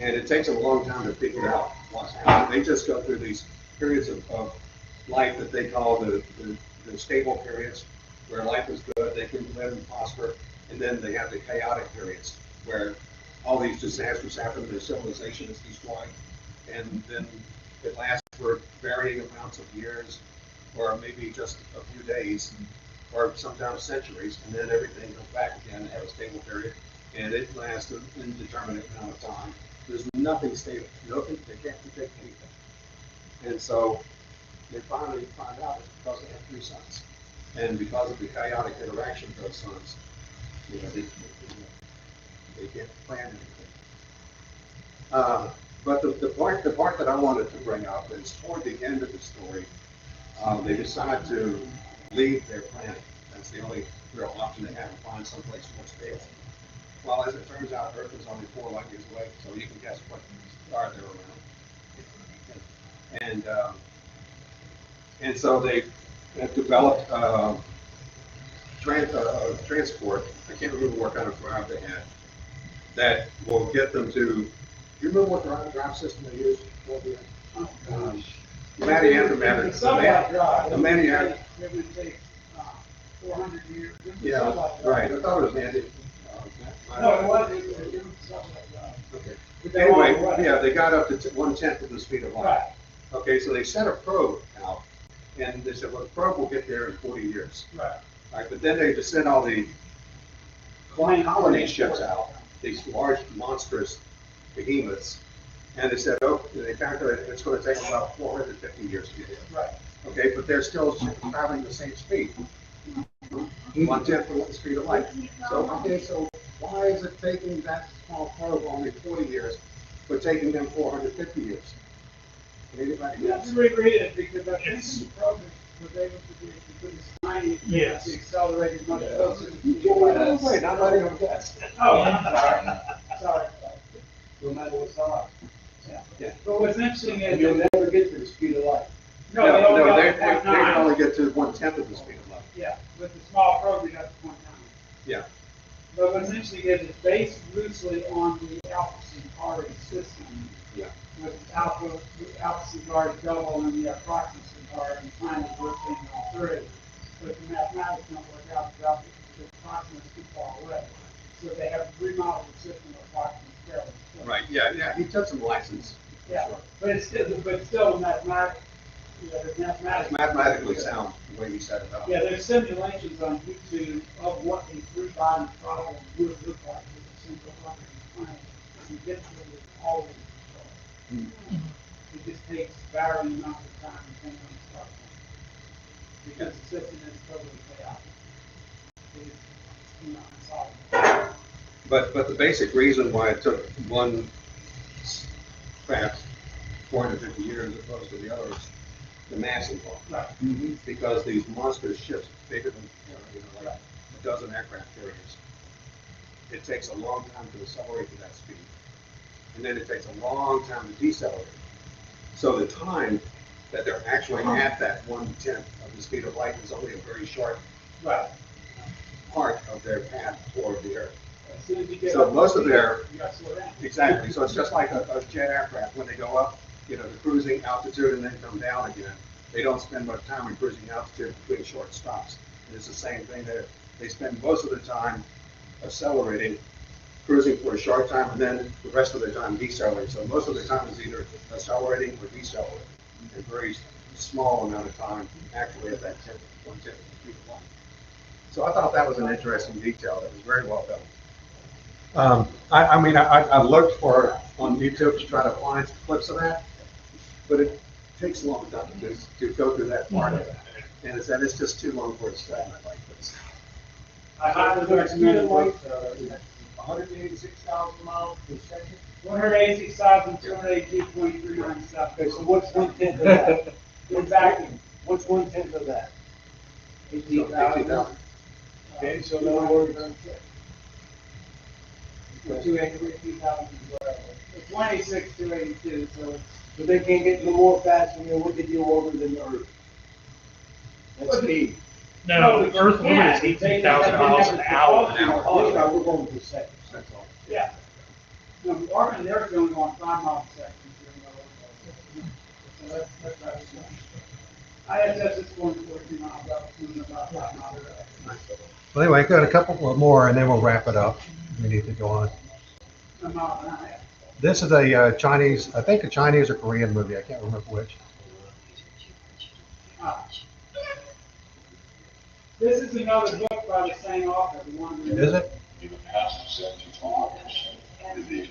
C: And it takes a long time to figure out what's happening. They just go through these periods of life that they call the stable periods, where life is good, they can live and prosper, and then they have the chaotic periods, where all these disasters happen, their civilization is destroyed, and then it lasts for varying amounts of years, or maybe just a few days, or sometimes centuries, and then everything goes back again and have a stable period, and it lasts an indeterminate amount of time. There's nothing stable, nothing, they can't predict anything. And so they finally find out it's because they have 3 suns. And because of the chaotic interaction of those suns, they can't plan anything. But the part that I wanted to bring up is toward the end of the story, they decide to leave their planet. That's the only real option they have, to find someplace more stable. Well, as it turns out, Earth is only 4 light years away, so you can guess what star they're around. And so they have developed transport. I can't remember what kind of drive they had that will get them to. Do you remember what drive system they used? Matty antimatter. The Matty
G: It would take 400 years.
C: Yeah, right. I thought it was Matty.
G: No, it wasn't. It was something like that.
C: Okay.
G: But they
C: Anyway,
G: all went.
C: yeah, they got up to 1/10 of the speed of light.
G: Right.
C: Okay, so they sent a probe out, and they said, well, the probe will get there in 40 years.
G: Right.
C: All right, but then they just sent all the colony ships out, these large, monstrous behemoths, and they said, oh, they calculated it's going to take about 450 years to get here.
G: Right.
C: Okay, but they're still traveling the same speed. 1/10 of the speed of light. So, okay, so why is it taking that small probe only 40 years, but taking them 450 years? Anybody
G: That's
C: guess?
G: really great, because I think the program was able to do, because it's tiny,
D: Yes.
G: it's accelerated much closer.
C: Wait, I'm letting them guess.
G: Oh, I'm sorry. Sorry.
K: No matter what size.
C: Yeah.
G: But what's interesting is.
K: You'll never get to the speed of light.
G: No, they only got
C: they
G: to
C: can
G: 0.9.
C: only get to 1/10 of the speed of light.
G: Yeah, with the small probe, you got to 0.9.
C: Yeah.
G: But what's interesting is it's based loosely on the Alpha Centauri system.
C: Yeah.
G: With Alpha Centauri double and the Proxima Centauri and planet working on 3. But the mathematics don't work out because the Proxima is too far away. So they have remodeled the system of Proxima fairly.
C: Right, yeah, he took some license.
G: Yeah,
C: Sure.
G: but it's still mathematics. Yeah, there's mathematics.
C: It's mathematically sound, the way he set it up.
G: Yeah, there's simulations on YouTube of what a three-body problem would look like with a single rocket planet. And eventually it's always controlled. It just takes varying amounts of time depending on the start point. Because the system is totally chaotic. It is, unsolvable.
C: But the basic reason why it took one craft 450 years as opposed to the others, the mass involved.
G: Right.
C: Because these monster ships, bigger than, like a dozen aircraft carriers, it takes a long time to accelerate to that speed. And then it takes a long time to decelerate. So the time that they're actually at that 1/10 of the speed of light is only a very short part of their path toward the Earth.
G: As soon as you get
C: So
G: up
C: most of
G: speed,
C: their,
G: you got to slow down.
C: exactly, so it's just like a jet aircraft, when they go up, the cruising altitude and then come down again. They don't spend much time in cruising altitude between short stops. And it's the same thing there. They spend most of the time accelerating, cruising for a short time, and then the rest of their time decelerating. So most of the time is either accelerating or decelerating. A very small amount of time actually at that 1/10 of the speed of light. So I thought that was an interesting detail. That was very well done. I looked for on YouTube to try to find some clips of that, but it takes a long time to go through that part of it. And it's just too long for a segment like this.
G: I highly recommend it.
K: 186,000 miles per second.
G: 186,282.397.
K: Okay, so what's 1/10 of that?
G: Exactly.
K: What's 1/10 of that?
C: 18,000.
K: 18,000. Okay, so in other words,
G: 282,000, whatever. It's 186,282, so it's.
K: but they can't get no more faster than what they do over than the Earth. That's speed.
D: No, the Earth limit is 18,000 miles an hour.
K: Oh, no, we're going per second, that's all.
G: Yeah. No, the orbit there is going on 5 miles a second. So that's right. ISS is going 42 miles up, to about 5 miles a second.
C: Well, anyway, got a couple more and then we'll wrap it up. We need to go on.
G: A mile and a half.
C: This is a Chinese, I think a Chinese or Korean movie. I can't remember which.
G: This is another book by the same author. The one that
C: Is it?
K: In the past 75 years,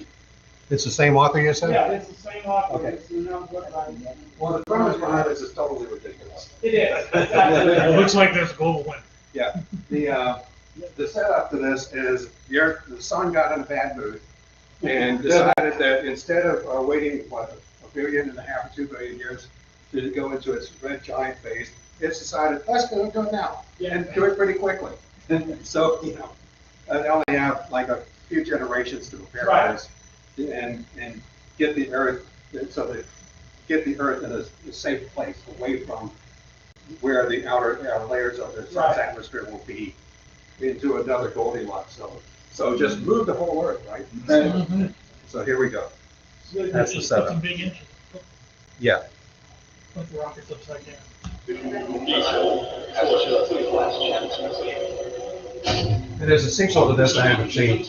C: It's the same author you said?
G: Yeah, it's the same author.
C: Okay.
G: It's another book by him.
C: Well, the premise behind this is totally ridiculous.
G: It is.
D: It looks like there's a global wind.
C: Yeah, the setup to this is the sun got in a bad mood and decided that instead of waiting, what, 1.5 billion or 2 billion years to go into its red giant phase, it's decided, let's do it now, and do it pretty quickly. So, they only have like a few generations to prepare for this and get the Earth, so they get the Earth in a safe place away from where the outer layers of the sun's atmosphere will be into another Goldilocks zone. So just move the whole Earth, right? So here we go. That's the
D: Put
C: setup.
D: some big engines,
C: Yeah.
D: put the rockets upside down.
C: And there's a sequel to this I haven't seen.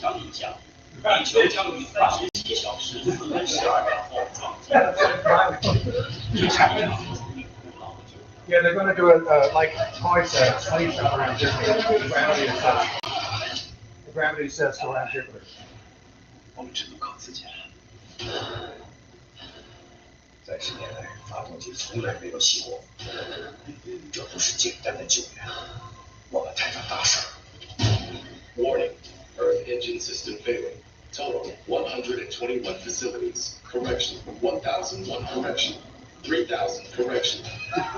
C: Yeah, they're going to do it like Toy said, slingshot around Jupiter. The gravity sets around Jupiter.
K: 我们只能靠自己了。在10年来，发动机从来没有熄过。这不是简单的救援，我们摊上大事儿。Warning: Earth engine system failing. Total 121 facilities. Correction: 1,001 correction. 3,000 correction.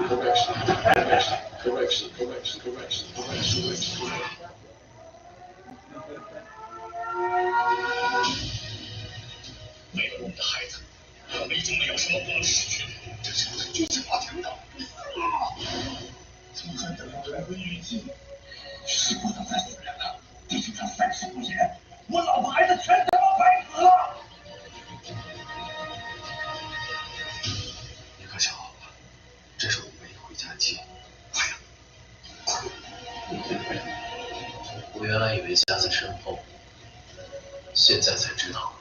K: Correction. Correction. Correction. Correction. Correction. Correction. 没了我们的孩子，我们已经没有什么不能失去的，这是不是军事法庭的？从汉等到来回预计，是不能再死人了。这就叫三十不言，我老婆孩子全他妈白死了。你可想好了？这是我们的回家期，快呀！
M: 我原来以为家在身后，现在才知道。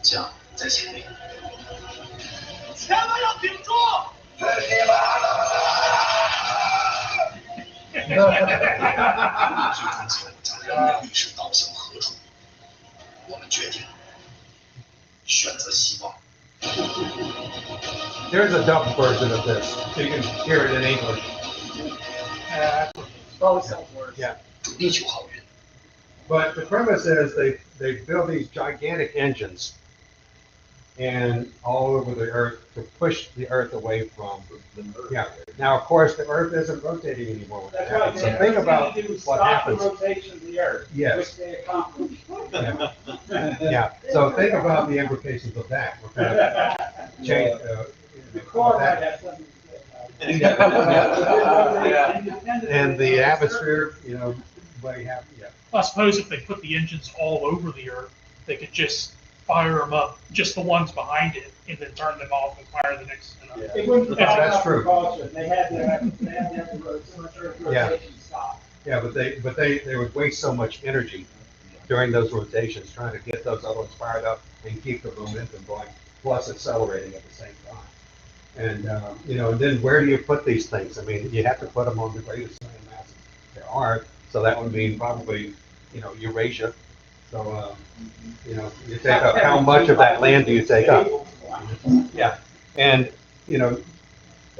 M: 家在前面，
K: 千万要顶住！最起码最终结果将人类历史导向何处？我们决定选择希望。
C: There's a dubbed version of this, so you can hear it in English. Yeah.
K: 地球好运。
C: But the premise is they build these gigantic engines and all over the Earth to push the Earth away from. Yeah. Now, of course, the Earth isn't rotating anymore when that happens. So think about what happens.
G: Stop the rotation of the Earth.
C: Yes.
G: Which they accomplished.
C: Yeah. So think about the implications of that. We're kind of change.
G: The core might have something to say
C: about it. And the atmosphere, might have. Yeah.
D: I suppose if they put the engines all over the Earth, they could just fire them up, just the ones behind it, and then turn them off and fire the next one up.
G: It wouldn't
C: That's true.
G: They had to have the rotation stop.
C: Yeah, but they would waste so much energy during those rotations trying to get those other ones fired up and keep the momentum going, plus accelerating at the same time. And and then where do you put these things? I mean, you have to put them on the greatest landmasses there are. So that would mean probably, Eurasia. So, you take up, how much of that land do you take up? Yeah. And,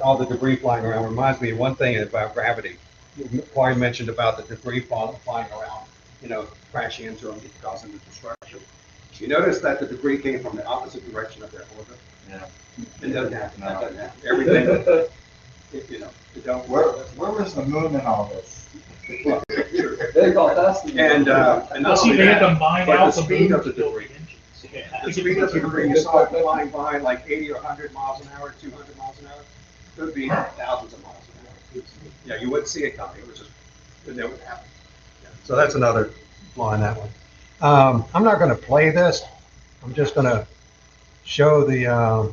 C: all the debris flying around reminds me of one thing about gravity. Corey mentioned about the debris flying around, crashing into them, causing the destruction. You notice that the debris came from the opposite direction of their orbit?
I: Yeah.
C: It doesn't happen. That doesn't happen. Everything, it don't work.
I: Where was the moon in all this?
C: They call that. And not
D: See,
C: only
D: they had
C: that,
D: to mine
C: but
D: out
C: the
D: the
C: speed
D: moon
C: of the
D: to build
C: debris.
D: the engines.
C: The speed of the debris, you saw it flying by like 80 or 100 miles an hour, 200 miles an hour. Could be thousands of miles an hour. Yeah, you wouldn't see it coming. It was just, it never would happen. Yeah. So that's another flaw in that one. I'm not going to play this. I'm just going to show the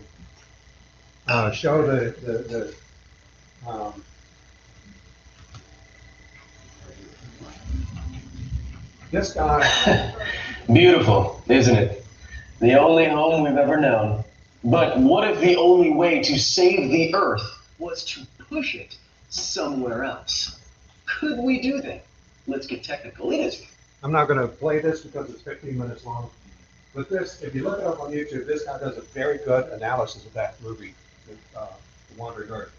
C: this guy.
M: Beautiful, isn't it? The only home we've ever known. But what if the only way to save the Earth was to push it somewhere else? Could we do that? Let's get technical. It is.
C: I'm not going to play this because it's 15 minutes long. But this, if you look it up on YouTube, this guy does a very good analysis of that movie, The Wandering Earth.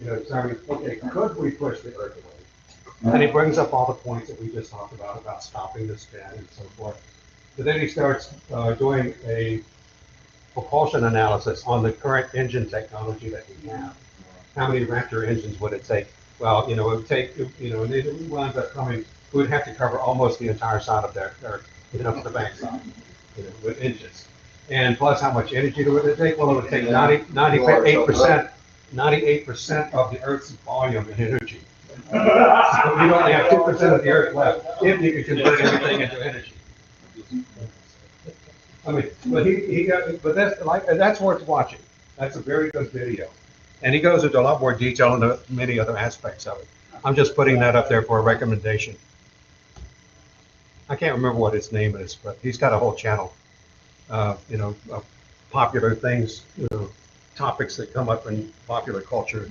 C: Saying, okay, could we push the Earth away? And he brings up all the points that we just talked about stopping the spin and so forth. But then he starts doing a propulsion analysis on the current engine technology that we have. How many Raptor engines would it take? Well, it would take, and it winds up coming, we would have to cover almost the entire side of their the backside, with engines. And plus, how much energy would it take? Well, it would take 98% of the Earth's volume in energy. So you only have 2% of the Earth left if you can convert everything into energy. I mean, but that's worth watching. That's a very good video. And he goes into a lot more detail into many other aspects of it. I'm just putting that up there for a recommendation. I can't remember what his name is, but he's got a whole channel, of popular things, topics that come up in popular culture,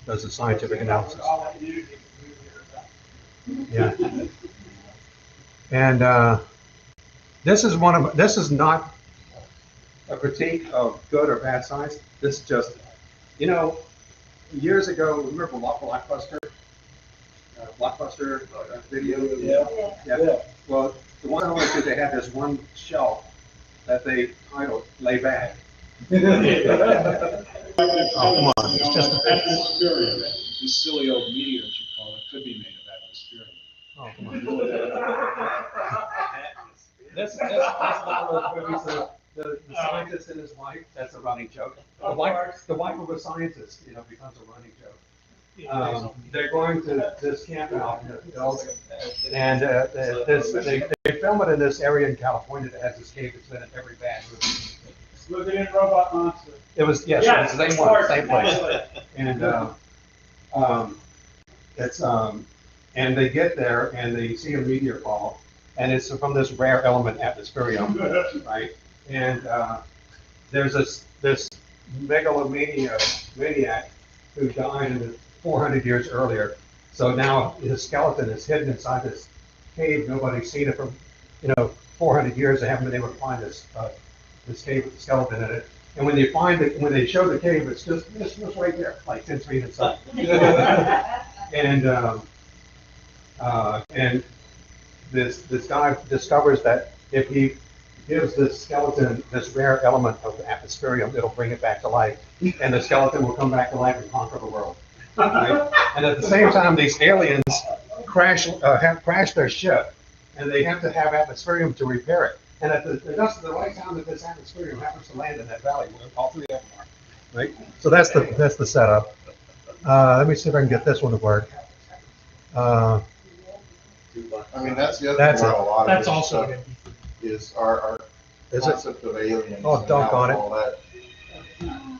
C: does the scientific analysis. Yeah. And this is not a critique of good or bad science. This is just, years ago, remember Blockbuster? Blockbuster video? Yeah. Well, the one I went to, they had this one shelf that they titled "Lay Back." Oh, come on, it's just a
K: atmospherium. This silly old meteor, as you call it, could be made of atmospherium.
C: Oh, come on. That's one of those movies that the scientist and his wife, that's a running joke. The wife of a scientist, becomes a running joke. They're going to this camp out in the hills, and they film it in this area in California that has this cave that's been in every bad movie.
G: Looking at Robot Monster.
C: It was, yes, it's the same one, same place. And and they get there and they see a meteor fall, and it's from this rare element atmospherium, right? And there's this maniac who died 400 years earlier. So now his skeleton is hidden inside this cave. Nobody's seen it for 400 years. They haven't been able to find this cave with the skeleton in it. And when they show the cave, it's just right there, like 10 feet inside. And this guy discovers that if he gives this skeleton this rare element of the atmospherium, it'll bring it back to life, and the skeleton will come back to life and conquer the world. Right? And at the same time, these aliens have crashed their ship, and they have to have atmospherium to repair it. And at the right time that this atmospherium happens to land in that valley, all three of them are. Right? So that's the setup. Let me see if I can get this one to work.
I: I mean, that's the other thing about a lot of this stuff is our concept of aliens.
C: Oh, doggone it.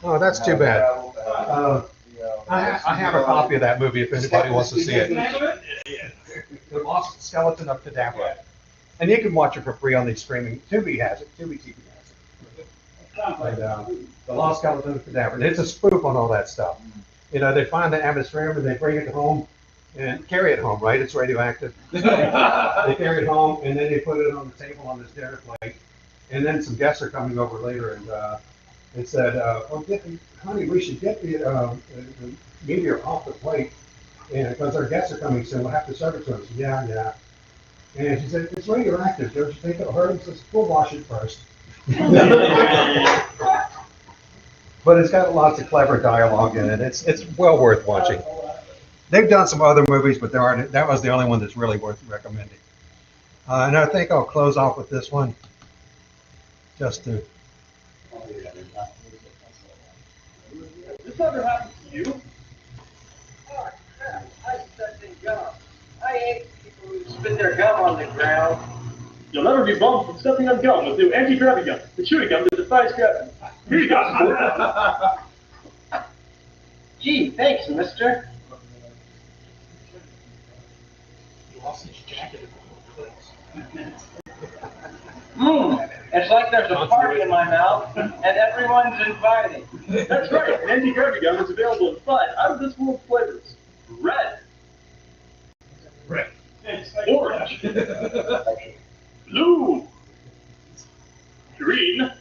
C: Oh, that's too bad. I have a copy of that movie if anybody wants to see it. The Lost Skeleton of Cadabra. And you can watch it for free on the streaming. Tubi has it. Tubi TV has it. And, the Lost Skeleton of Cadabra. And it's a spoof on all that stuff. They find the atmospherium and they bring it home and carry it home, right? It's radioactive. They carry it home and then they put it on the table on this dinner plate. And then some guests are coming over later and they said, honey, we should get the meteor off the plate, and because our guests are coming soon, we'll have to serve it to them. Said, yeah. And she said, it's radioactive. Don't you think it'll hurt him? Says, we'll wash it first. But it's got lots of clever dialogue in it. It's well worth watching. They've done some other movies, but that was the only one that's really worth recommending. And I think I'll close off with this one, just to.
G: This ever happened to you?
N: Oh, crap. I stuck gum. I hate people who spit their gum on the ground.
O: You'll never be bumped from stepping on gum with new anti-gravity gum, the chewing gum that defies gravity. Here you go.
N: Gee, thanks, mister.
D: You lost his jacket.
N: It's like there's a party in my mouth, and everyone's invited.
O: That's right. Anti-gravity gum is available in 5 out-of-this-world flavors. Red. Orange. Blue. Green.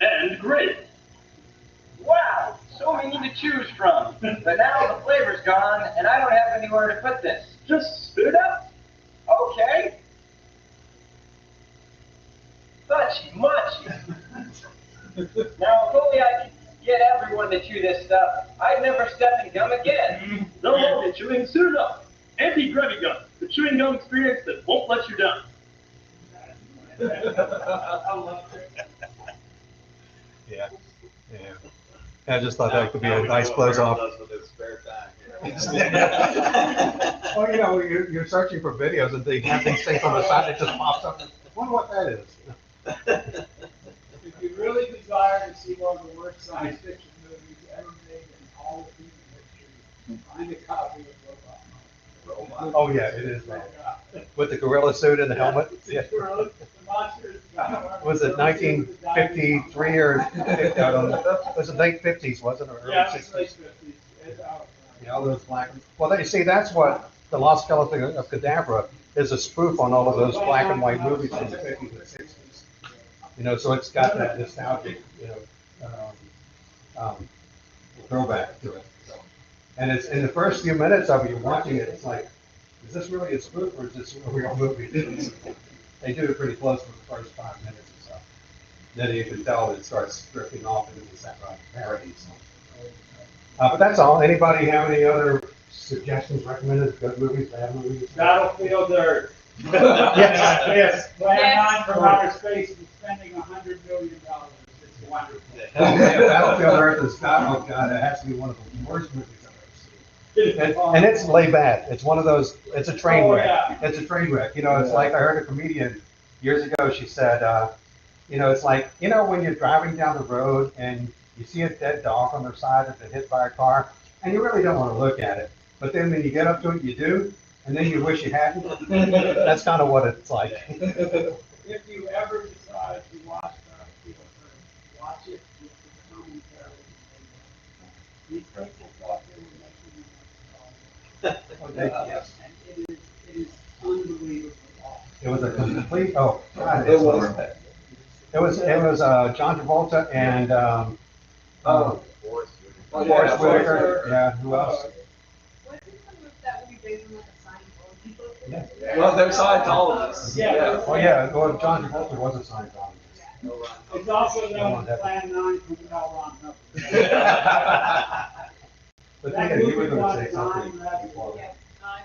O: And grape.
N: Wow, so many to choose from. But now the flavor's gone, and I don't have anywhere to put this.
O: Just spit it out.
N: Okay. Touchy, muchy. Now, if only I could get everyone to chew this stuff, I'd never step in gum again.
O: No more chewing soon enough. Anti-gravity gum, the chewing gum experience that won't let you down.
C: Yeah, yeah. I just thought that could be a nice close off. Well, you know, you're searching for videos and they have these things on the side that just pops up. I wonder what that is.
G: If you really desire to see one of the worst science fiction movies ever made in all of human history, find a copy of Robot.
C: Oh, yeah, it is, man. With the gorilla suit and the helmet. Yeah. Was it 1953 or, I don't know, it was the late 50s, wasn't it, or early 60s? Yeah, all those black, well, you see, that's what the Lost Skeleton of Cadavra is, a spoof on all of those black and white movies from the 50s and 60s. You know, so it's got that nostalgic, you know, throwback to it. So, and it's in the first few minutes of it, you're watching it, it's like, is this really a spoof or is this a real movie? They do it pretty close for the first 5 minutes or so. Then you can tell it starts drifting off into this parody. So. But that's all. Anybody have any other suggestions, recommended good movies, bad movies?
G: Battlefield Earth.
C: Yes.
G: Yes. Plan 9 from outer space is spending $100 million. It's wonderful.
C: Battlefield Earth is, oh God, it has to be one of the worst movies I've ever seen. And it's laid back. It's one of those, it's a train wreck.
G: Yeah.
C: It's a train wreck. You know, it's like I heard a comedian years ago, she said, you know, it's like, you know, when you're driving down the road and you see a dead dog on the side that's been hit by a car, and you really don't want to look at it. But then when you get up to it, you do, and then you wish you hadn't. That's kind of what it's like.
G: If you ever decide to watch Battlefield Earth, watch it with the commentary. These people thought they were making it.
C: Yes.
G: And it is unbelievable.
C: It was a complete, oh, God, it was John Travolta and, Forrest Whitaker, yeah, who else?
E: That would be based on like a Scientology book?
C: Yeah.
A: Well, they're Scientologists.
G: Yeah.
C: Oh, yeah, well, John Travolta was a Scientologist.
G: It's also known as Plan 9 from L. Ron
C: But think you were going to say something before
E: Yeah.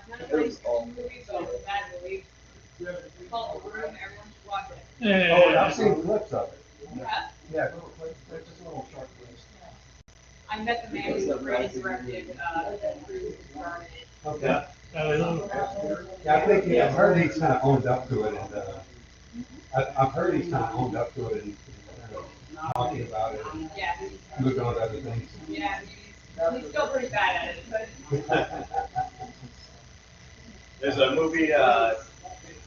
E: None of these movies, so it's a bad movie. It's called The Room, everyone should watch it.
C: Oh, I've seen clips of it.
E: Yeah.
C: Yeah, little clips, they're just little short clips.
E: I met the man who created, directed, Cruise started it.
C: Okay. Yeah, I think, I've heard he's kind of owned up to it, and, I've heard he's kind of owned up to it, and talking about it, and
E: Yeah.
C: moved on to other things.
E: Yeah, he's still pretty bad at it, but.
A: There's a movie,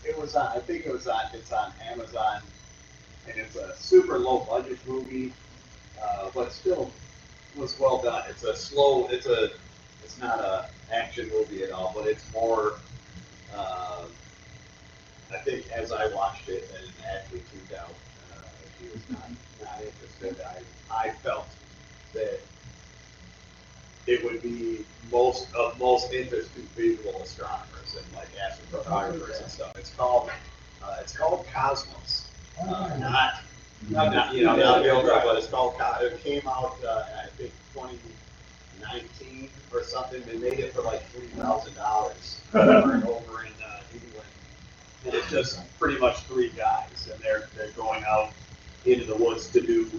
A: it was on, I think it was on, it's on Amazon, and it's a super low budget movie, but still was well done. It's a slow, it's not a action movie at all, but it's more, I think as I watched it and Ashley tuned out, she was not interested. I felt that it would be most interest to visual astronomers and like astrophotographers and stuff. It's called Cosmos. Not Real Drive, but it's called. It came out I think 2019 or something. They made it for like $3,000 over in England, and it's just pretty much three guys, and they're going out into the woods to do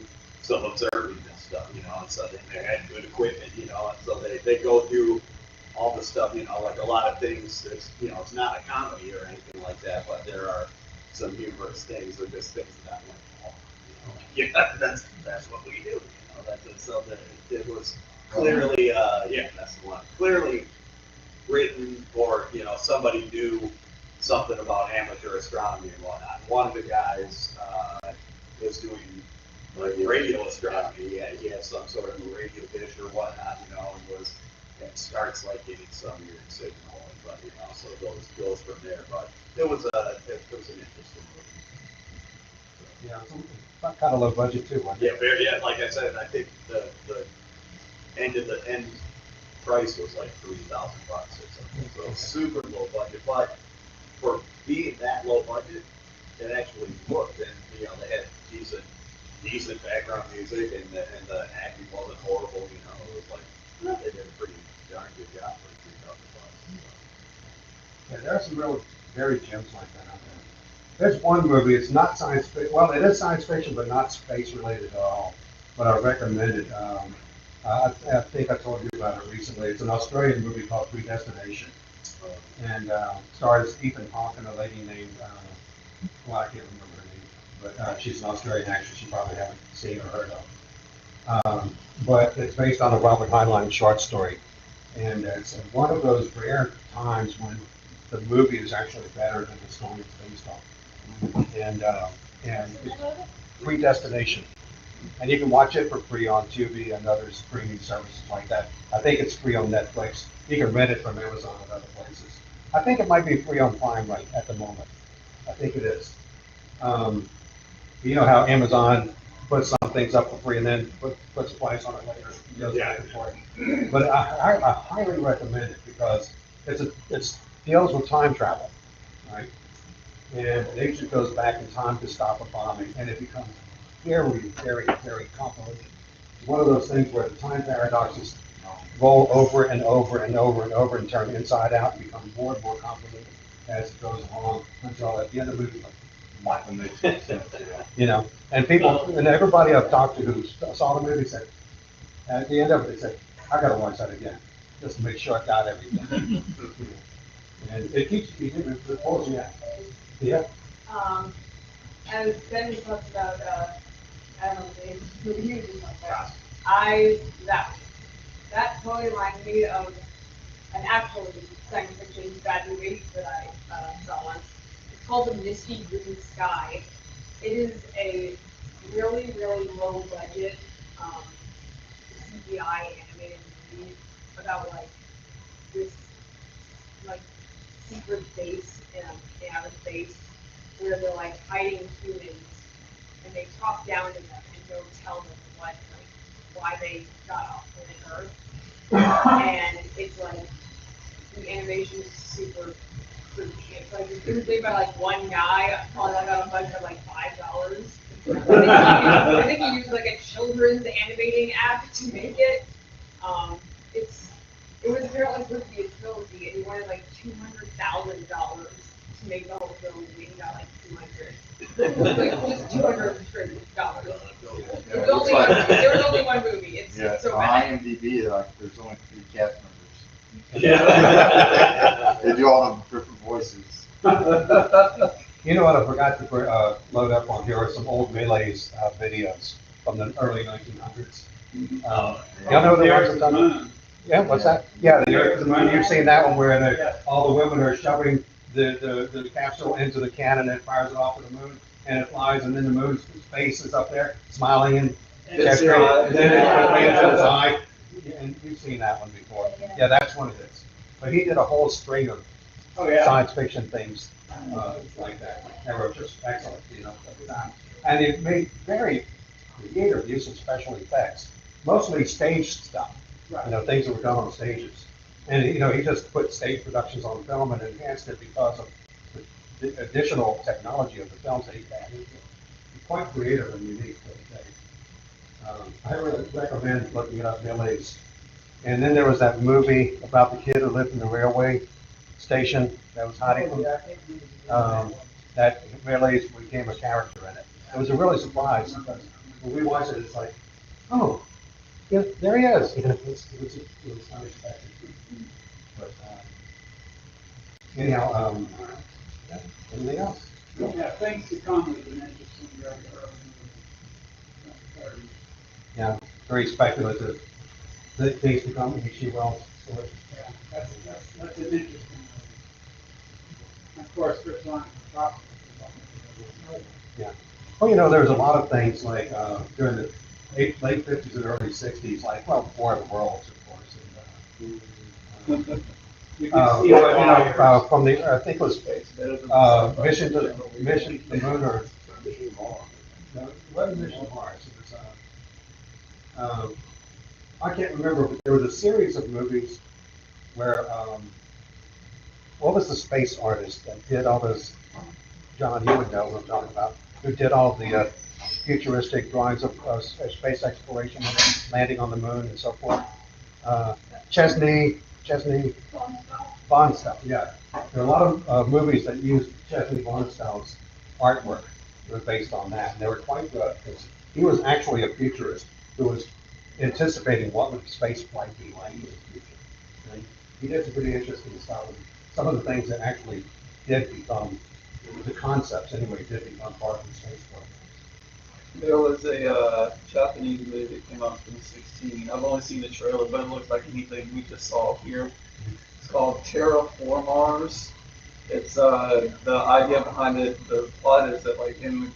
A: some observing and stuff, you know, and so they had good equipment, you know, and so they go through all the stuff, you know, like a lot of things. It's, you know, it's not a comedy or anything like that, but there are some humorous things or just things that I'm like, oh, you know, yeah, that's what we do, you know. That's it. So that it was clearly, yeah, that's the one. Clearly written, or you know, somebody knew something about amateur astronomy and whatnot. One of the guys was doing like radio astronomy. Yeah, he had some sort of a radio dish or whatnot, you know, and starts like getting some weird signal, but you know, so it goes from there. But it was an interesting movie.
C: Yeah, it's kind of low budget too, wasn't it?
A: Yeah, very. Yeah, like I said, I think the end price was like $3,000 or something. So it's super low budget, but for being that low budget, it actually worked, and you know they had decent decent background music, and the acting wasn't horrible. You know, it was like they did a pretty darn good job for $3,000.
C: Yeah, there are some real buried gems like that out there. There's one movie, it's not science fiction, well, it is science fiction, but not space related at all. But I recommend it. I think I told you about it recently. It's an Australian movie called Predestination. And stars Ethan Hawke and a lady named, well, I can't remember her name, but she's an Australian actress you probably haven't seen or heard of. But it's based on a Robert Heinlein short story. And it's one of those rare times when the movie is actually better than the story it's based on. And it's Predestination. And you can watch it for free on Tubi and other streaming services like that. I think it's free on Netflix. You can rent it from Amazon and other places. I think it might be free on Prime right at the moment. I think it is. You know how Amazon puts some things up for free and then puts a price on it later. It goes back and forth. But I highly recommend it because it deals with time travel, right? And an agent goes back in time to stop a bombing, and it becomes very, very, very complicated. It's one of those things where the time paradoxes roll over and over and over and over and turn inside out and become more and more complicated as it goes along until at the end of the movie, like, what? You know, and people, and everybody I've talked to who saw the movie said, at the end of it, they said, I gotta watch that again, just to make sure I got everything. And it keeps you, it pulls you out. Yeah.
P: As Ben talked about, I don't know, the huge that totally reminds me of an actual science fiction bad movie that I saw once. It's called The Misty Green Sky. It is a really, really low budget CGI animated movie about like this like secret base in outer space where they're like hiding humans and they talk down to them and don't tell them why they got off planet Earth. And it's like the animation is super creepy. It's like it was made by like one guy on like a budget of like $5. I think he used like a children's animating app to make it. It was apparently supposed to be a trilogy, and he wanted like $200,000 to make the whole trilogy. And he got like 200. Like just $200. There was only one movie. It's so
I: on
P: bad.
I: IMDb, like there's only 3 cast members.
C: Yeah.
I: They do all the different voices.
C: You know what I forgot to load up on here are some old Relays videos from the early 1900s. Y'all know the ones I'm talking about? Yeah, what's that? Yeah, the Earth to the Moon. You've seen that one where all the women are shoving the capsule into the cannon and it fires it off to the moon and it flies and then the moon's face is up there smiling and then it lands in its eye. And you've seen that one before. Yeah, that's one of his. But he did a whole string of science fiction things like that. They were just excellent, you know, at the time. And it made very creative use of special effects, mostly stage stuff, you know, things that were done on stages. And, you know, he just put stage productions on film and enhanced it because of the additional technology of the films that he had. It's quite creative and unique for the day. I really recommend looking it up, Millie's. And then there was that movie about the kid who lived in the railway station that was hiding from that Millie's became a character in it. It was a really surprise because when we watched it, it's like, oh, yeah, there he is. You know, it was unexpected. But anyhow, yeah, anything else?
G: Yeah, things to come is an interesting very early movie.
C: Yeah, very speculative. Things to come, H.G. Wells.
G: Yeah, that's an interesting movie. And of course, Chris Line was talking.
C: Yeah. Well, you know, there's a lot of things like during the late 50s and early 60s, like, well, War of the Worlds, of course. And, from the, I think it was Mission to the Moon or no, it wasn't Mission to Mars. It was, I can't remember, but there was a series of movies where, what was the space artist that did all those, John, you would know what I'm talking about, who did all the futuristic drawings of space exploration, landing on the moon and so forth. Chesney Bonstell, yeah. There are a lot of movies that use Chesney Bonstell's artwork. It was based on that, and they were quite good. He was actually a futurist who was anticipating what would space flight be like in the future. And he did some pretty interesting stuff. And some of the things that actually did become, the concepts anyway, did become part of the space program.
Q: There was a Japanese movie that came out in 2016. I've only seen the trailer, but it looks like anything we just saw here. It's called Terraform Mars. It's the idea behind it. The plot is that like in the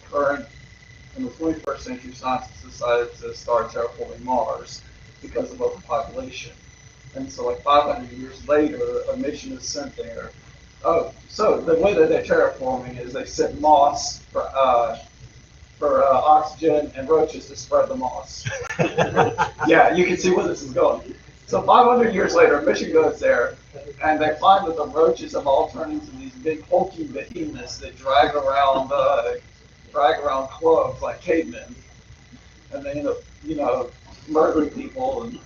Q: 21st century, scientists decided to start terraforming Mars because of overpopulation. And so like 500 years later, a mission is sent there. Oh, so the way that they're terraforming is they sent moss for oxygen and roaches to spread the moss. Yeah, you can see where this is going. So 500 years later, a mission goes there, and they find that the roaches have all turned into these big hulking behemoths that drag around clubs like cavemen, and they end up, murdering people and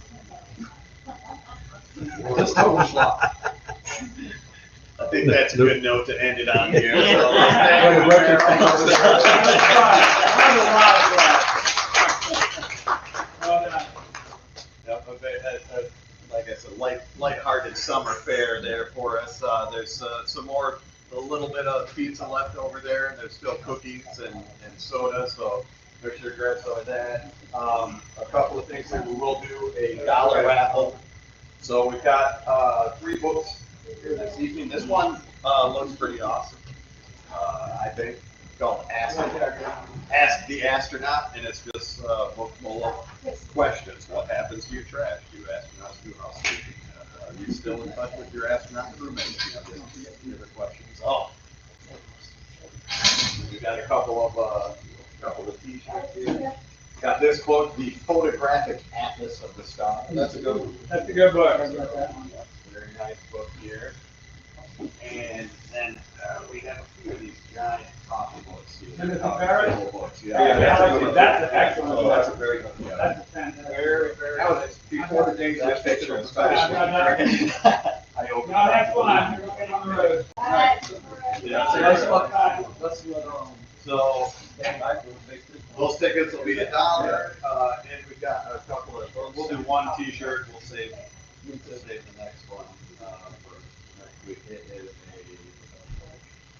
Q: just total schlock.
A: I think that's a good note to end it on here. Like I said, lighthearted summer fare there for us. There's some more, a little bit of pizza left over there, and there's still cookies and soda, so make sure to grab some of that. A couple of things that we will do, a dollar raffle. So we've got 3 books here this evening. This one looks pretty awesome, I think. It's called Ask the Astronaut, and it's just a book full of questions. What happens to your trash? Do astronauts do housekeeping? Are you still in touch with your astronaut roommates? The other questions. Oh, we got a couple of T-shirts here. Got this quote: "The photographic atlas of the stars." That's a good one.
Q: That's a good book.
A: Very nice book here. And then we have a few of these giant coffee books here. Table books. Yeah,
Q: that's an excellent
A: book. That's a very good one.
Q: That's a fantastic.
A: That was before the days of picture and special. I opened
Q: No, that's fine. You're looking on the road.
A: Yeah. So those tickets will be $1, and we got a couple of. We'll do one T-shirt. We'll save the next one for next week. It is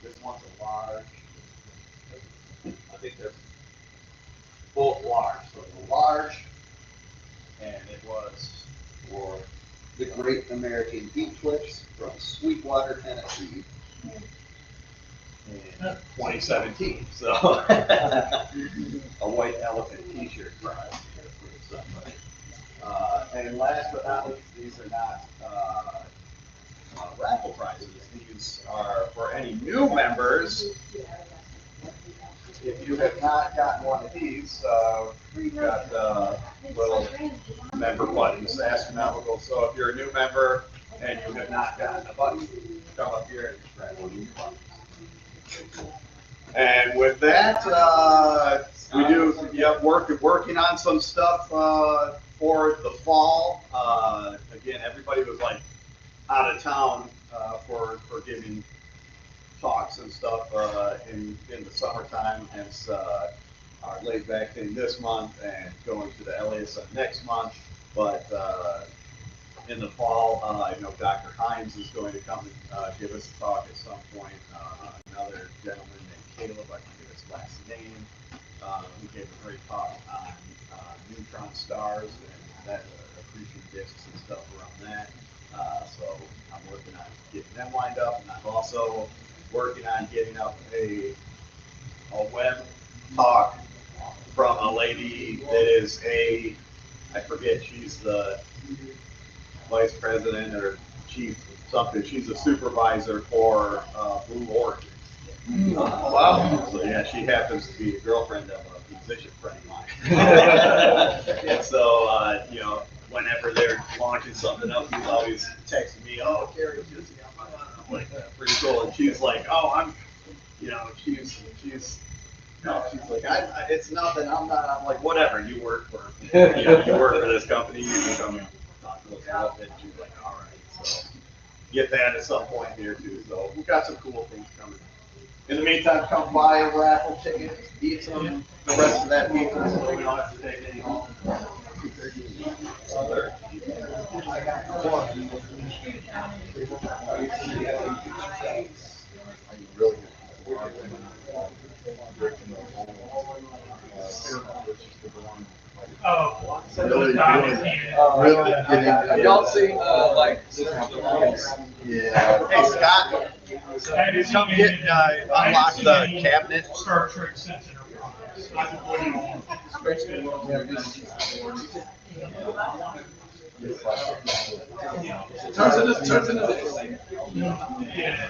A: this one's a large. I think they're both large. So it's a large, and it was for the Great American Eclipse from Sweetwater, Tennessee. In 2017, so a white elephant T-shirt prize for somebody. And last but not least, these are not raffle prizes. These are for any new members. If you have not gotten one of these, we've got little member buttons, astronomical. So if you're a new member and you have not gotten a button, come up here and grab one of your buttons. And with that, we do working on some stuff for the fall. Again, everybody was like out of town for giving talks and stuff in the summertime, hence our laid back thing this month and going to the LASM next month. But in the fall, I know Dr. Himes is going to come and give us a talk at some point. Another gentleman named Caleb, I forget his last name, who gave a great talk on neutron stars and that accretion disks and stuff around that. So I'm working on getting them lined up, and I'm also working on getting up a web talk from a lady that is I forget, she's the vice president or chief something. She's a supervisor for Blue Origin. Wow. So yeah, she happens to be a girlfriend of a musician friend of mine. And so, whenever they're launching something up, he's always texting me, "Oh, Carrie, just, I'm like, pretty cool." And she's like, "Oh, she's No, she's like, it's nothing, I'm not, I'm like, whatever, you work for, you work for this company, you can come and talk to us about it. She's like, all right, so get that at some point here too, so we've got some cool things coming. In the meantime, come buy a raffle ticket, eat some, the rest of that pizza, so we don't have to take any home.
D: Oh,
A: Really
Q: Have y'all seen, like,
A: yeah. Hey, Scott, come get, unlock the cabinet.
D: Star Trek Sense
Q: turns into this.
D: Yeah.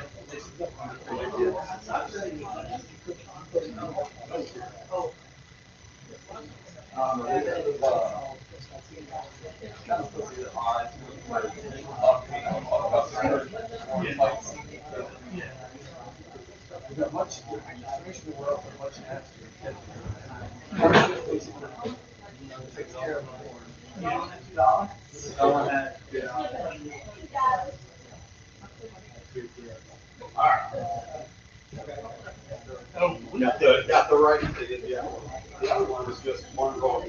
A: Got the right ticket, yeah. The other one was just one roll.